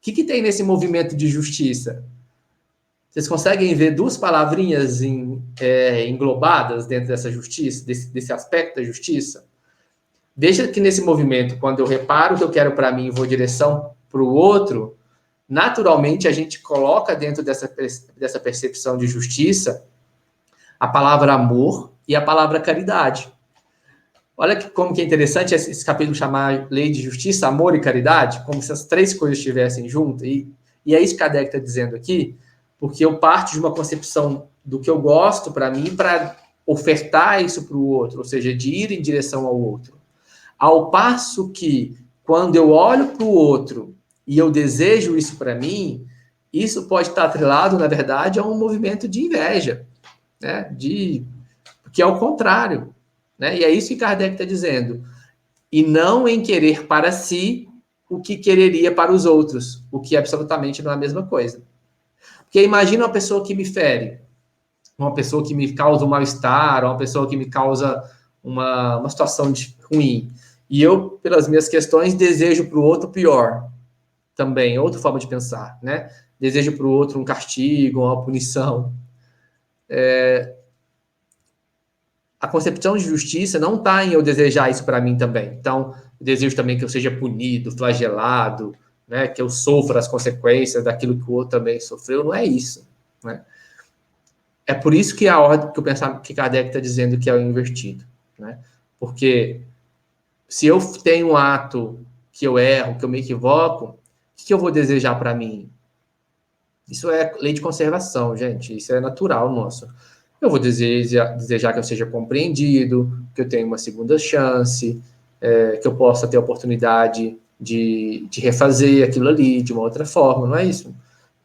que tem nesse movimento de justiça? Vocês conseguem ver duas palavrinhas englobadas dentro dessa justiça, desse aspecto da justiça? Deixa que nesse movimento, quando eu reparo o que eu quero para mim e vou em direção para o outro, naturalmente a gente coloca dentro dessa percepção de justiça a palavra amor e a palavra caridade. Olha como que é interessante esse capítulo chamar Lei de Justiça, Amor e Caridade, como se as três coisas estivessem juntas. E é isso que Kardec está dizendo aqui, porque eu parto de uma concepção do que eu gosto para mim para ofertar isso para o outro, ou seja, de ir em direção ao outro. Ao passo que, quando eu olho para o outro e eu desejo isso para mim, isso pode estar atrelado, na verdade, a um movimento de inveja, né? Que é o contrário, né? E é isso que Kardec está dizendo. E não em querer para si o que quereria para os outros, o que absolutamente não é a mesma coisa. Porque imagina uma pessoa que me fere, uma pessoa que me causa um mal-estar, uma pessoa que me causa uma situação ruim. E eu, pelas minhas questões, desejo para o outro pior. Também, outra forma de pensar, né? Desejo para o outro um castigo, uma punição. A concepção de justiça não está em eu desejar isso para mim também. Então, eu desejo também que eu seja punido, flagelado, né? Que eu sofra as consequências daquilo que o outro também sofreu. Não é isso, né? É por isso que a ordem que eu pensava que Kardec está dizendo que é o invertido, né? Porque se eu tenho um ato que eu erro, que eu me equivoco, o que eu vou desejar para mim? Isso é lei de conservação, gente. Isso é natural nosso. Eu vou desejar que eu seja compreendido, que eu tenha uma segunda chance, que eu possa ter a oportunidade de refazer aquilo ali de uma outra forma, não é isso?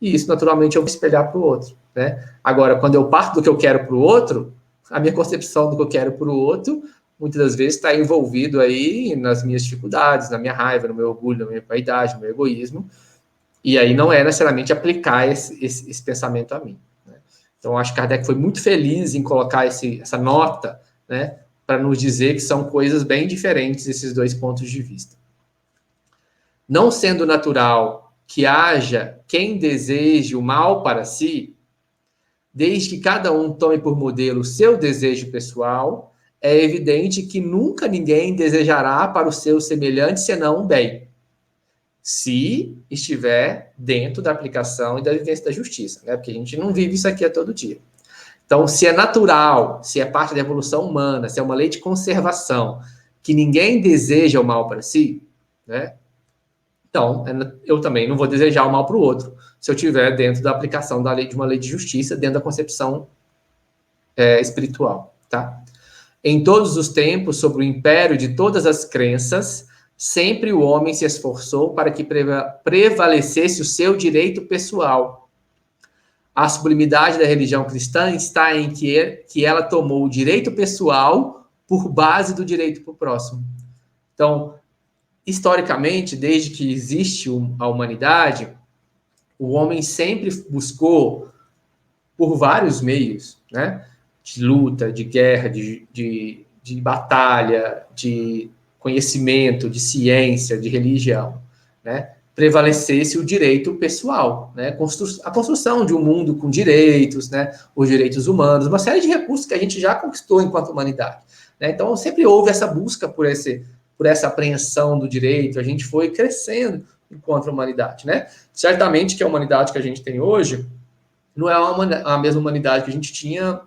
E isso, naturalmente, eu vou espelhar para o outro, né? Agora, quando eu parto do que eu quero para o outro, a minha concepção do que eu quero para o outro, muitas das vezes está envolvido aí nas minhas dificuldades, na minha raiva, no meu orgulho, na minha vaidade, no meu egoísmo, e aí não é necessariamente aplicar esse pensamento a mim. Né? Então, acho que Kardec foi muito feliz em colocar essa nota, né, para nos dizer que são coisas bem diferentes esses dois pontos de vista. Não sendo natural que haja quem deseje o mal para si, desde que cada um tome por modelo o seu desejo pessoal, é evidente que nunca ninguém desejará para o seu semelhante senão um bem, se estiver dentro da aplicação e da vivência da justiça, né? Porque a gente não vive isso aqui a todo dia. Então, se é natural, se é parte da evolução humana, se é uma lei de conservação, que ninguém deseja o mal para si, né? Então, eu também não vou desejar o mal para o outro, se eu estiver dentro da aplicação da lei, de uma lei de justiça, dentro da concepção espiritual, tá? Em todos os tempos, sob o império de todas as crenças, sempre o homem se esforçou para que prevalecesse o seu direito pessoal. A sublimidade da religião cristã está em que ela tomou o direito pessoal por base do direito para o próximo. Então, historicamente, desde que existe a humanidade, o homem sempre buscou, por vários meios, né, de luta, de guerra, de batalha, de conhecimento, de ciência, de religião, né, prevalecesse o direito pessoal, né, a construção de um mundo com direitos, né, os direitos humanos, uma série de recursos que a gente já conquistou enquanto humanidade. Né? Então, sempre houve essa busca por essa apreensão do direito, a gente foi crescendo enquanto humanidade, né? Certamente que a humanidade que a gente tem hoje não é a mesma humanidade que a gente tinha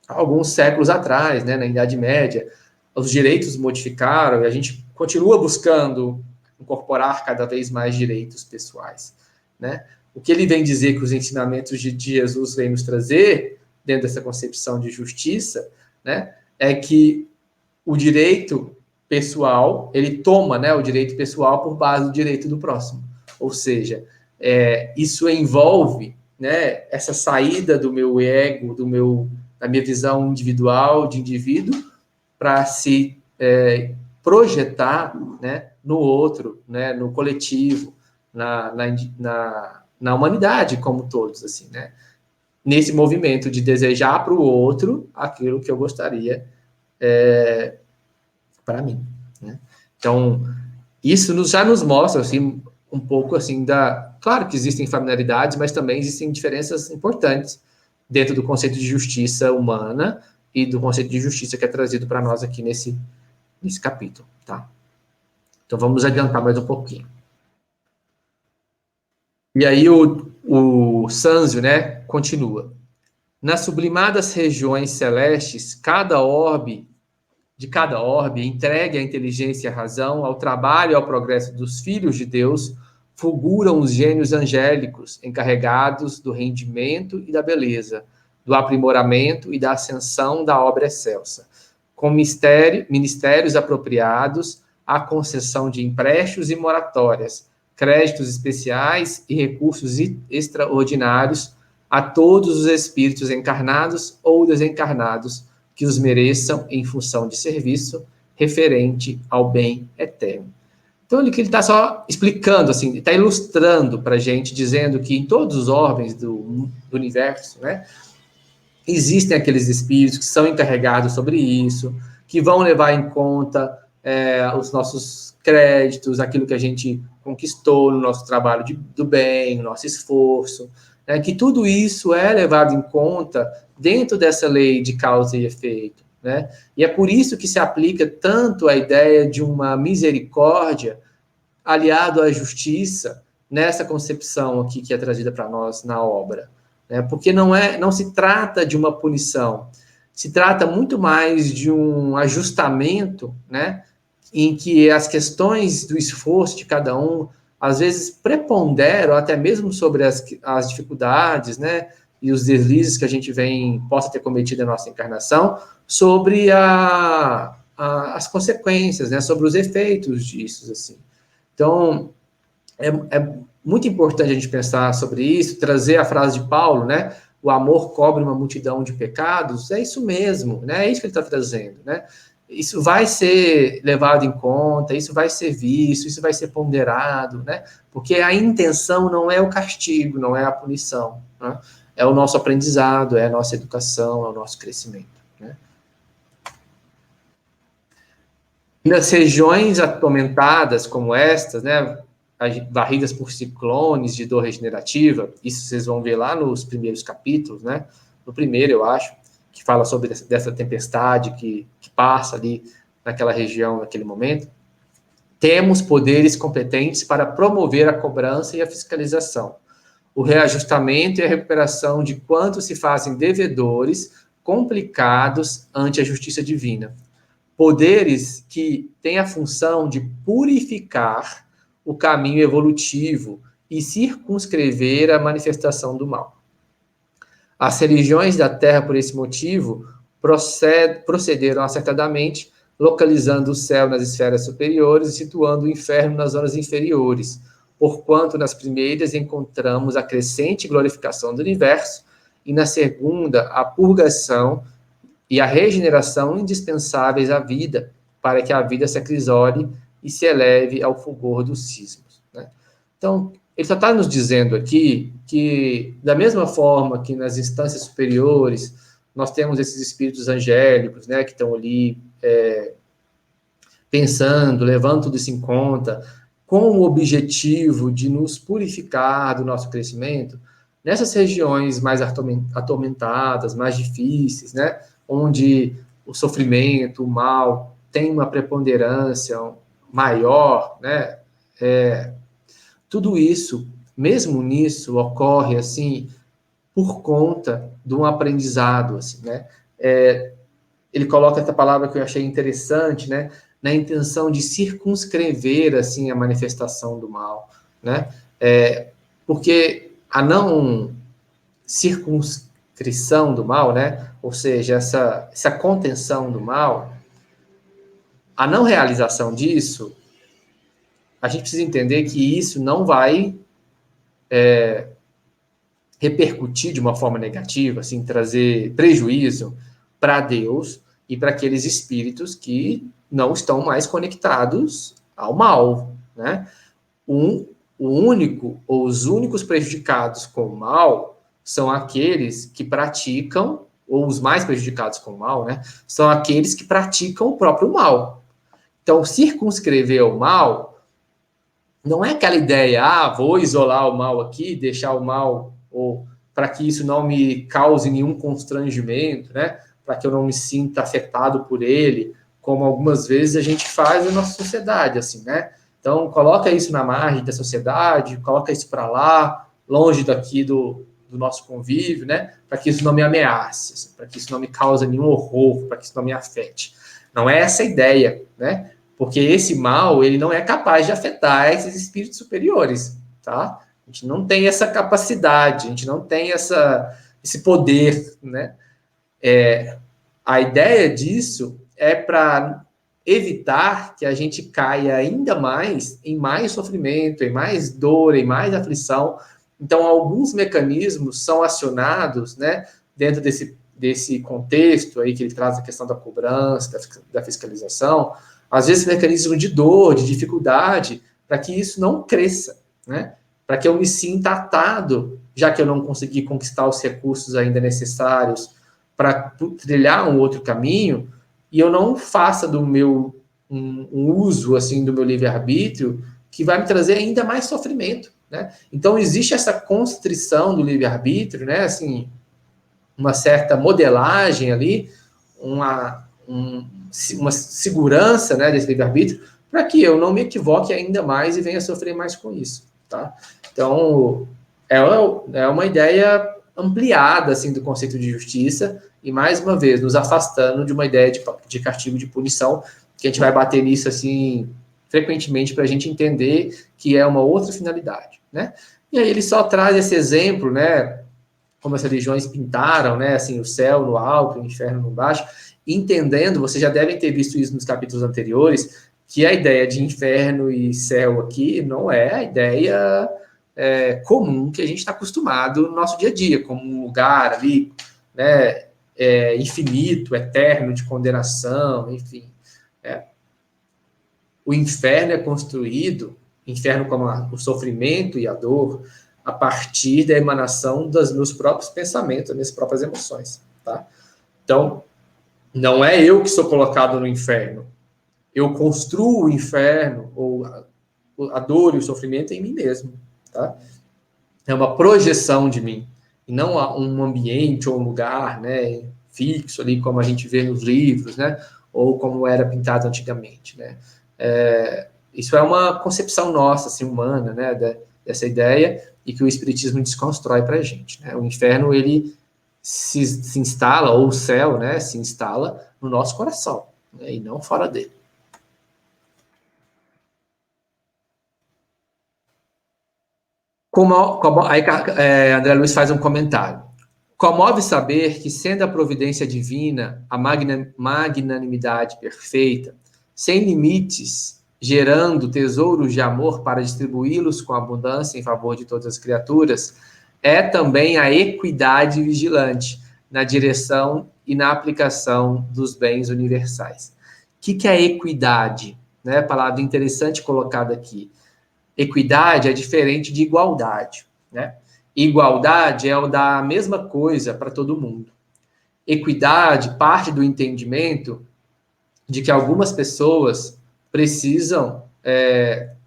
alguns séculos atrás, né, na Idade Média. Os direitos modificaram e a gente continua buscando incorporar cada vez mais direitos pessoais, né? O que ele vem dizer que os ensinamentos de Jesus vêm nos trazer, dentro dessa concepção de justiça, né, é que o direito pessoal, ele toma, né, o direito pessoal por base do direito do próximo. Ou seja, isso envolve, né, essa saída do meu ego, da minha visão individual, de indivíduo, para se projetar, né, no outro, né, no coletivo, na humanidade como todos, assim, né? Nesse movimento de desejar para o outro aquilo que eu gostaria para mim, né? Então, isso já nos mostra, assim, um pouco, assim, Claro que existem familiaridades, mas também existem diferenças importantes dentro do conceito de justiça humana e do conceito de justiça que é trazido para nós aqui nesse capítulo, tá? Então, vamos adiantar mais um pouquinho. E aí o Sanzio, né, continua. Nas sublimadas regiões celestes, de cada orbe, entregue à inteligência e à razão, ao trabalho e ao progresso dos filhos de Deus, fulguram os gênios angélicos, encarregados do rendimento e da beleza, do aprimoramento e da ascensão da obra excelsa, com ministérios apropriados à concessão de empréstimos e moratórias, créditos especiais e recursos extraordinários a todos os espíritos encarnados ou desencarnados que os mereçam em função de serviço referente ao bem eterno. Então, ele está só explicando, assim, está ilustrando para a gente, dizendo que em todos os ordens do universo, né, existem aqueles espíritos que são encarregados sobre isso, que vão levar em conta os nossos créditos, aquilo que a gente conquistou no nosso trabalho do bem, no nosso esforço, né, que tudo isso é levado em conta dentro dessa lei de causa e efeito, né? E é por isso que se aplica tanto a ideia de uma misericórdia aliado à justiça nessa concepção aqui que é trazida para nós na obra, né? Porque não se trata de uma punição, se trata muito mais de um ajustamento, né? Em que as questões do esforço de cada um às vezes preponderam até mesmo sobre as dificuldades, né, e os deslizes que a gente possa ter cometido na nossa encarnação, sobre as consequências, né, sobre os efeitos disso, assim. Então, é muito importante a gente pensar sobre isso, trazer a frase de Paulo, né, o amor cobre uma multidão de pecados, é isso mesmo, né, é isso que ele está trazendo, né. Isso vai ser levado em conta, isso vai ser visto, isso vai ser ponderado, né? Porque a intenção não é o castigo, não é a punição, né? É o nosso aprendizado, é a nossa educação, é o nosso crescimento, né? E nas regiões atormentadas como estas, né, varridas por ciclones de dor regenerativa, isso vocês vão ver lá nos primeiros capítulos, né? No primeiro, eu acho, que fala sobre dessa tempestade que passa ali naquela região, naquele momento, temos poderes competentes para promover a cobrança e a fiscalização, o reajustamento e a recuperação de quantos se fazem devedores complicados ante a justiça divina. Poderes que têm a função de purificar o caminho evolutivo e circunscrever a manifestação do mal. As religiões da Terra, por esse motivo, procederam acertadamente, localizando o céu nas esferas superiores e situando o inferno nas zonas inferiores, porquanto nas primeiras encontramos a crescente glorificação do universo, e na segunda, a purgação e a regeneração indispensáveis à vida, para que a vida se acrisole e se eleve ao fulgor dos cismos, né? Então, ele só está nos dizendo aqui que, da mesma forma que nas instâncias superiores, nós temos esses espíritos angélicos, né, que estão ali pensando, levando tudo isso em conta, com o objetivo de nos purificar do nosso crescimento, nessas regiões mais atormentadas, mais difíceis, né, onde o sofrimento, o mal, tem uma preponderância maior, né, tudo isso, mesmo nisso, ocorre assim, por conta de um aprendizado, assim, né? Ele coloca essa palavra que eu achei interessante, né? Na intenção de circunscrever, assim, a manifestação do mal, né? Porque a não circunscrição do mal, né? Ou seja, essa contenção do mal, a não realização disso, a gente precisa entender que isso não vai repercutir de uma forma negativa, assim, trazer prejuízo para Deus e para aqueles espíritos que não estão mais conectados ao mal, né? O único ou os únicos prejudicados com o mal são aqueles que praticam, ou os mais prejudicados com o mal, né? São aqueles que praticam o próprio mal. Então, circunscrever o mal não é aquela ideia, vou isolar o mal aqui, deixar o mal, ou para que isso não me cause nenhum constrangimento, né? Para que eu não me sinta afetado por ele, como algumas vezes a gente faz na nossa sociedade, assim, né? Então, coloca isso na margem da sociedade, coloca isso para lá, longe daqui do nosso convívio, né? Para que isso não me ameace, assim, para que isso não me cause nenhum horror, para que isso não me afete. Não é essa a ideia, né? Porque esse mal, ele não é capaz de afetar esses espíritos superiores, tá? A gente não tem essa capacidade, a gente não tem esse poder, né? A ideia disso é para evitar que a gente caia ainda mais em mais sofrimento, em mais dor, em mais aflição. Então, alguns mecanismos são acionados, né, dentro desse contexto aí que ele traz a questão da cobrança, da fiscalização, às vezes mecanismo de dor, de dificuldade, para que isso não cresça, né? Para que eu me sinta atado, já que eu não consegui conquistar os recursos ainda necessários para trilhar um outro caminho, e eu não faça do meu um uso assim do meu livre-arbítrio que vai me trazer ainda mais sofrimento, né? Então existe essa constrição do livre-arbítrio, né? Assim, uma certa modelagem ali, uma segurança, né, desse livre-arbítrio, para que eu não me equivoque ainda mais e venha sofrer mais com isso, tá? Então, é uma ideia ampliada, assim, do conceito de justiça e, mais uma vez, nos afastando de uma ideia de castigo, de punição, que a gente vai bater nisso, assim, frequentemente para a gente entender que é uma outra finalidade, né? E aí ele só traz esse exemplo, né, como as religiões pintaram, né, assim, o céu no alto, o inferno no baixo, entendendo, vocês já devem ter visto isso nos capítulos anteriores, que a ideia de inferno e céu aqui não é a ideia comum que a gente está acostumado no nosso dia a dia, como um lugar ali, né, infinito, eterno, de condenação, enfim. O inferno é construído, inferno como o sofrimento e a dor, a partir da emanação dos meus próprios pensamentos, das minhas próprias emoções, tá? Então, não é eu que sou colocado no inferno. Eu construo o inferno, ou a dor e o sofrimento em mim mesmo, tá? É uma projeção de mim, e não um ambiente ou um lugar, né, fixo ali, como a gente vê nos livros, né, ou como era pintado antigamente, né. Isso é uma concepção nossa, assim, humana, né, dessa ideia, e que o Espiritismo desconstrói para a gente, né. O inferno, ele se instala, ou o céu, né, se instala no nosso coração, né, e não fora dele. Aí André Luiz faz um comentário. Comove saber que, sendo a providência divina a magnanimidade perfeita, sem limites, gerando tesouros de amor para distribuí-los com abundância em favor de todas as criaturas, é também a equidade vigilante na direção e na aplicação dos bens universais. O que é a equidade? Né? Palavra interessante colocada aqui. Equidade é diferente de igualdade, né? Igualdade é o dar a mesma coisa para todo mundo. Equidade parte do entendimento de que algumas pessoas precisam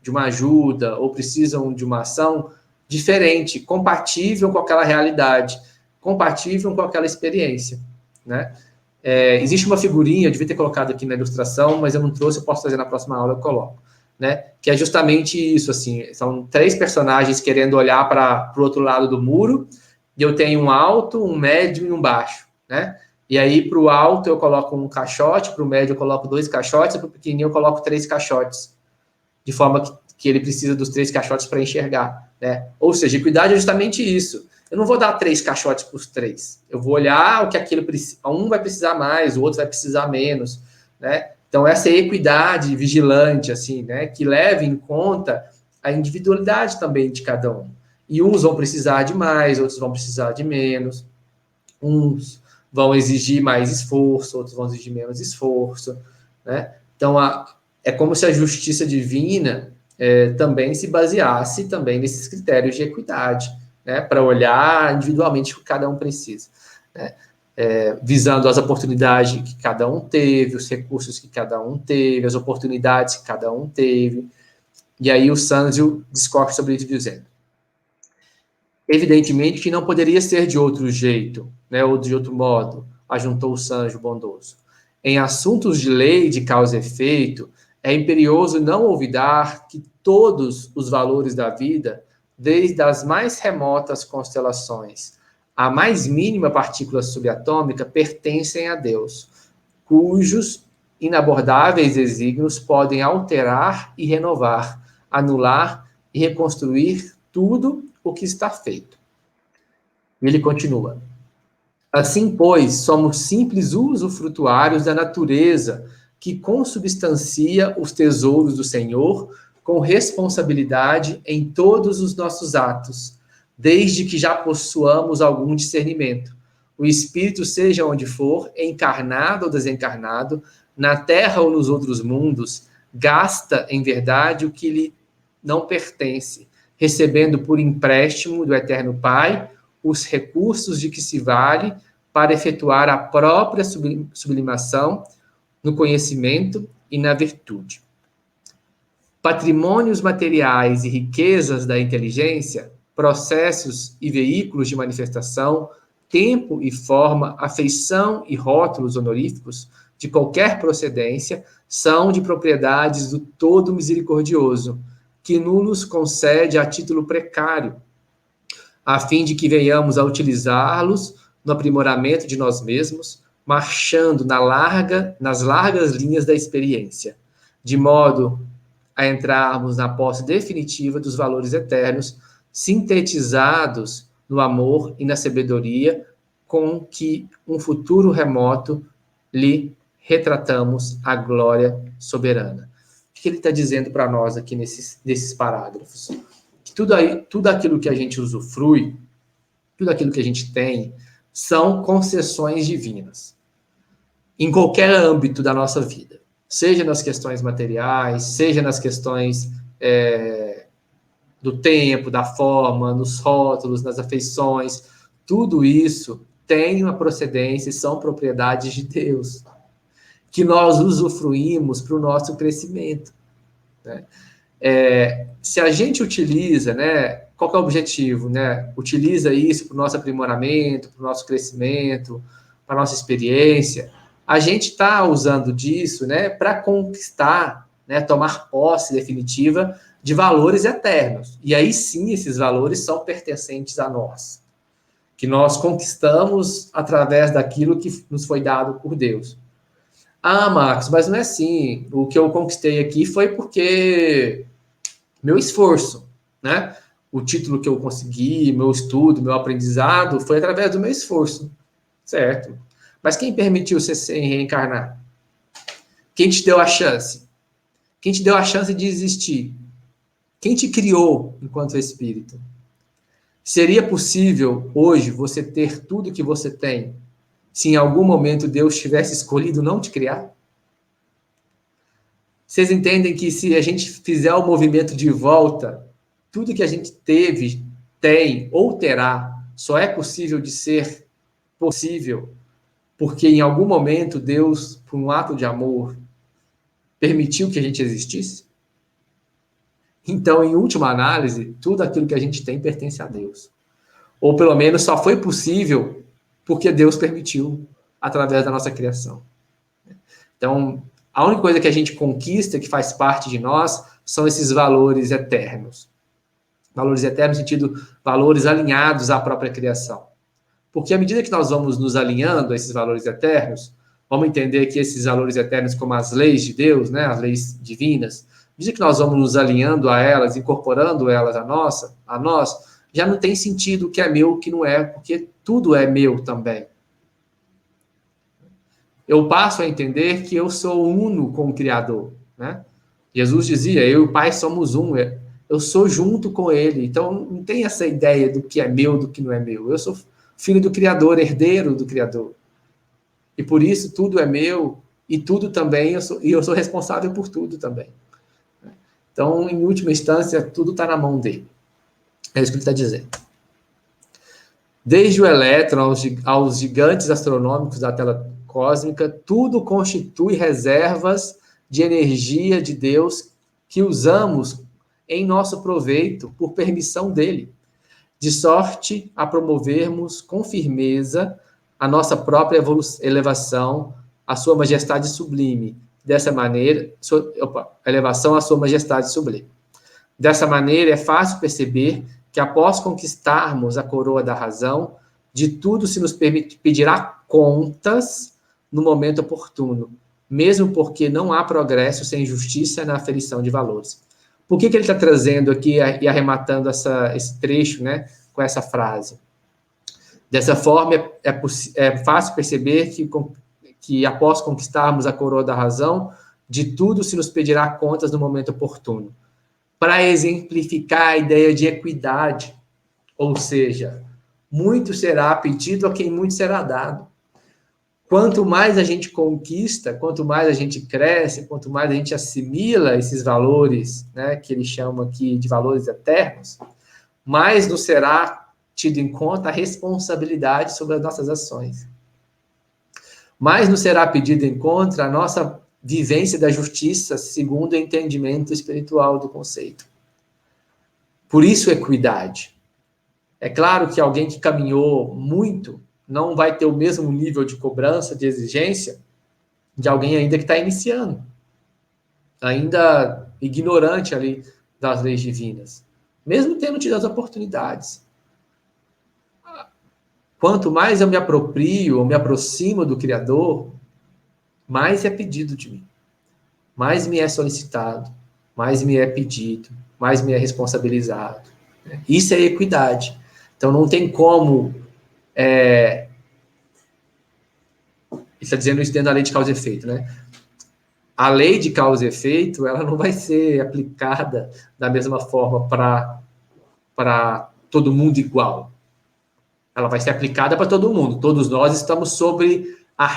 de uma ajuda ou precisam de uma ação diferente, compatível com aquela realidade, compatível com aquela experiência, né? Existe uma figurinha, eu devia ter colocado aqui na ilustração, mas eu não trouxe, eu posso trazer na próxima aula, eu coloco. Né? Que é justamente isso, assim, são 3 personagens querendo olhar para o outro lado do muro, e eu tenho um alto, um médio e um baixo, né? E aí, para o alto, eu coloco um caixote, para o médio, eu coloco 2 caixotes, e para o pequenininho, eu coloco 3 caixotes, de forma que ele precisa dos 3 caixotes para enxergar, né? Ou seja, equidade é justamente isso. Eu não vou dar 3 caixotes para os 3. Eu vou olhar o que aquilo precisa. Um vai precisar mais, o outro vai precisar menos, né? Então, essa é a equidade vigilante, assim, né? Que leva em conta a individualidade também de cada um. E uns vão precisar de mais, outros vão precisar de menos. Uns vão exigir mais esforço, outros vão exigir menos esforço, né? Então, é como se a justiça divina também se baseasse também nesses critérios de equidade, né? Para olhar individualmente o que cada um precisa, né? Visando as oportunidades que cada um teve, os recursos que cada um teve, as oportunidades que cada um teve. E aí o Sanzio discorre sobre isso dizendo: evidentemente que não poderia ser de outro jeito, né, ou de outro modo, ajuntou o Sanjo bondoso. Em assuntos de lei de causa e efeito, é imperioso não olvidar que todos os valores da vida, desde as mais remotas constelações à mais mínima partícula subatômica, pertencem a Deus, cujos inabordáveis desígnios podem alterar e renovar, anular e reconstruir tudo o que está feito. Ele continua: assim, pois, somos simples usufrutuários da natureza que consubstancia os tesouros do Senhor com responsabilidade em todos os nossos atos, desde que já possuamos algum discernimento. O espírito, seja onde for, encarnado ou desencarnado, na terra ou nos outros mundos, gasta em verdade o que lhe não pertence, recebendo por empréstimo do Eterno Pai os recursos de que se vale para efetuar a própria sublimação no conhecimento e na virtude. Patrimônios materiais e riquezas da inteligência, processos e veículos de manifestação, tempo e forma, afeição e rótulos honoríficos de qualquer procedência são de propriedades do Todo Misericordioso, que nos concede a título precário, a fim de que venhamos a utilizá-los no aprimoramento de nós mesmos, marchando nas largas linhas da experiência, de modo a entrarmos na posse definitiva dos valores eternos, sintetizados no amor e na sabedoria, com que um futuro remoto lhe retratamos a glória soberana. O que ele está dizendo para nós aqui nesses parágrafos? Que tudo aquilo que a gente usufrui, tudo aquilo que a gente tem, são concessões divinas. Em qualquer âmbito da nossa vida. Seja nas questões materiais, seja nas questões do tempo, da forma, nos rótulos, nas afeições. Tudo isso tem uma procedência e são propriedades de Deus, que nós usufruímos para o nosso crescimento, né? Se a gente utiliza, né, qual que é o objetivo, né? Utiliza isso para o nosso aprimoramento, para o nosso crescimento, para a nossa experiência, a gente está usando disso, né, para conquistar, né, tomar posse definitiva de valores eternos. E aí sim, esses valores são pertencentes a nós, que nós conquistamos através daquilo que nos foi dado por Deus. Ah, Marcos, mas não é assim. O que eu conquistei aqui foi porque meu esforço, né? O título que eu consegui, meu estudo, meu aprendizado, foi através do meu esforço, certo? Mas quem permitiu você reencarnar? Quem te deu a chance? Quem te deu a chance de existir? Quem te criou enquanto espírito? Seria possível hoje você ter tudo que você tem, se em algum momento Deus tivesse escolhido não te criar? Vocês entendem que se a gente fizer o movimento de volta, tudo que a gente teve, tem ou terá, só é possível de ser possível porque em algum momento Deus, por um ato de amor, permitiu que a gente existisse? Então, em última análise, tudo aquilo que a gente tem pertence a Deus. Ou pelo menos só foi possível porque Deus permitiu através da nossa criação. Então, a única coisa que a gente conquista, que faz parte de nós, são esses valores eternos. Valores eternos no sentido, valores alinhados à própria criação. Porque à medida que nós vamos nos alinhando a esses valores eternos, vamos entender que esses valores eternos como as leis de Deus, né, as leis divinas, à medida que nós vamos nos alinhando a elas, incorporando elas a nós, já não tem sentido o que é meu, o que não é, porque tudo é meu também. Eu passo a entender que eu sou uno com o Criador, né? Jesus dizia, eu e o Pai somos um, eu sou junto com Ele, então não tem essa ideia do que é meu, do que não é meu. Eu sou filho do Criador, herdeiro do Criador. E por isso tudo é meu, e tudo também, eu sou responsável por tudo também. Então, em última instância, tudo está na mão dele. É isso que ele está dizendo. Desde o elétron aos gigantes astronômicos da tela cósmica, tudo constitui reservas de energia de Deus que usamos em nosso proveito por permissão dele, de sorte a promovermos com firmeza a nossa própria elevação à sua majestade sublime. Dessa maneira, elevação à sua majestade sublime. Dessa maneira, é fácil perceber que após conquistarmos a coroa da razão, de tudo se nos pedirá contas no momento oportuno, mesmo porque não há progresso sem justiça na aferição de valores. Por que ele está trazendo aqui e arrematando esse trecho, né, com essa frase? Dessa forma, é fácil perceber que após conquistarmos a coroa da razão, de tudo se nos pedirá contas no momento oportuno. Para exemplificar a ideia de equidade, ou seja, muito será pedido a quem muito será dado. Quanto mais a gente conquista, quanto mais a gente cresce, quanto mais a gente assimila esses valores, né, que ele chama aqui de valores eternos, mais nos será tido em conta a responsabilidade sobre as nossas ações. Mais nos será pedido em conta a nossa vivência da justiça segundo o entendimento espiritual do conceito. Por isso, equidade. É claro que alguém que caminhou muito não vai ter o mesmo nível de cobrança, de exigência, de alguém ainda que está iniciando, ainda ignorante ali das leis divinas, mesmo tendo tido as oportunidades. Quanto mais eu me aproprio, ou me aproximo do Criador, mais é pedido de mim, mais me é solicitado, mais me é pedido, mais me é responsabilizado. Isso é equidade. Então, não tem como... Ele está dizendo isso dentro da lei de causa e efeito, né? A lei de causa e efeito, ela não vai ser aplicada da mesma forma para todo mundo igual. Ela vai ser aplicada para todo mundo. Todos nós estamos sobre a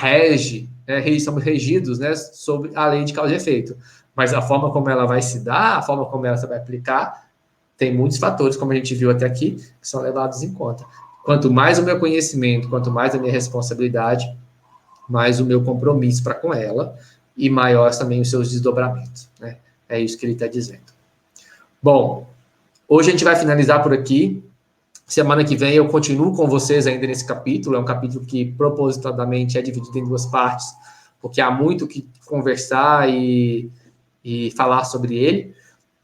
estamos regidos, né, sobre a lei de causa e efeito. Mas a forma como ela vai se dar, a forma como ela vai aplicar, tem muitos fatores, como a gente viu até aqui, que são levados em conta. Quanto mais o meu conhecimento, quanto mais a minha responsabilidade, mais o meu compromisso para com ela, e maiores também os seus desdobramentos, né? É isso que ele está dizendo. Bom, hoje a gente vai finalizar por aqui. Semana que vem eu continuo com vocês ainda nesse capítulo. É um capítulo que propositadamente é dividido em duas partes, porque há muito que conversar e falar sobre ele.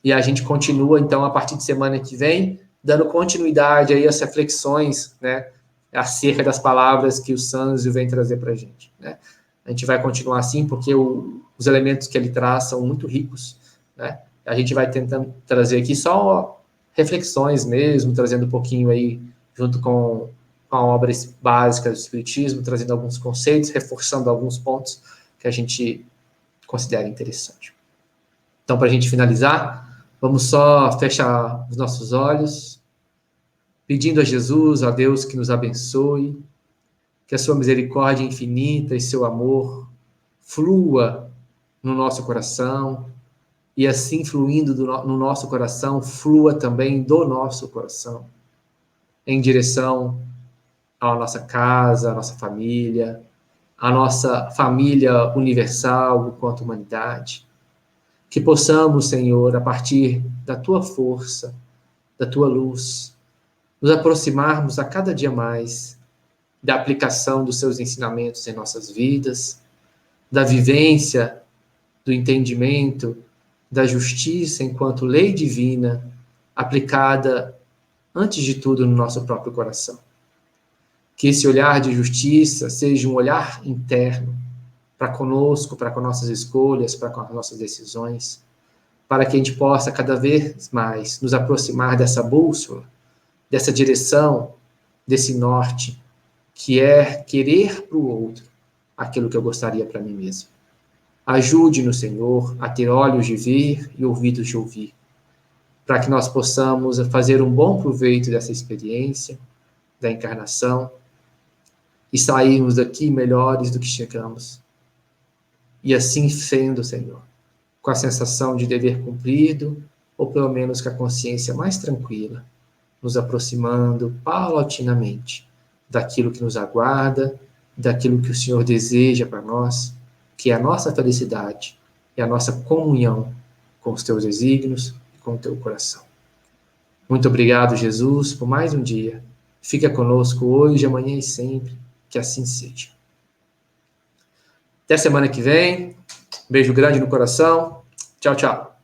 E a gente continua, então, a partir de semana que vem, dando continuidade aí às reflexões, né, acerca das palavras que o Sanzio vem trazer para a gente, né? A gente vai continuar assim, porque os elementos que ele traz são muito ricos, né? A gente vai tentando trazer aqui só reflexões mesmo, trazendo um pouquinho aí, junto com a obra básica do Espiritismo, trazendo alguns conceitos, reforçando alguns pontos que a gente considera interessante. Então, para a gente finalizar, vamos só fechar os nossos olhos, pedindo a Jesus, a Deus, que nos abençoe, que a sua misericórdia infinita e seu amor flua no nosso coração, e assim fluindo no nosso coração, flua também do nosso coração, em direção à nossa casa, à nossa família, à nossa família universal enquanto humanidade. Que possamos, Senhor, a partir da tua força, da tua luz, nos aproximarmos a cada dia mais da aplicação dos seus ensinamentos em nossas vidas, da vivência, do entendimento, da justiça enquanto lei divina, aplicada, antes de tudo, no nosso próprio coração. Que esse olhar de justiça seja um olhar interno para conosco, para com nossas escolhas, para com as nossas decisões, para que a gente possa cada vez mais nos aproximar dessa bússola, dessa direção, desse norte, que é querer para o outro aquilo que eu gostaria para mim mesmo. Ajude-nos, Senhor, a ter olhos de ver e ouvidos de ouvir, para que nós possamos fazer um bom proveito dessa experiência, da encarnação, e sairmos daqui melhores do que chegamos. E assim sendo, Senhor, com a sensação de dever cumprido, ou pelo menos com a consciência mais tranquila, nos aproximando paulatinamente daquilo que nos aguarda, daquilo que o Senhor deseja para nós, que é a nossa felicidade e a nossa comunhão com os teus desígnios e com o teu coração. Muito obrigado, Jesus, por mais um dia. Fica conosco hoje, amanhã e sempre, que assim seja. Até semana que vem. Beijo grande no coração. Tchau, tchau.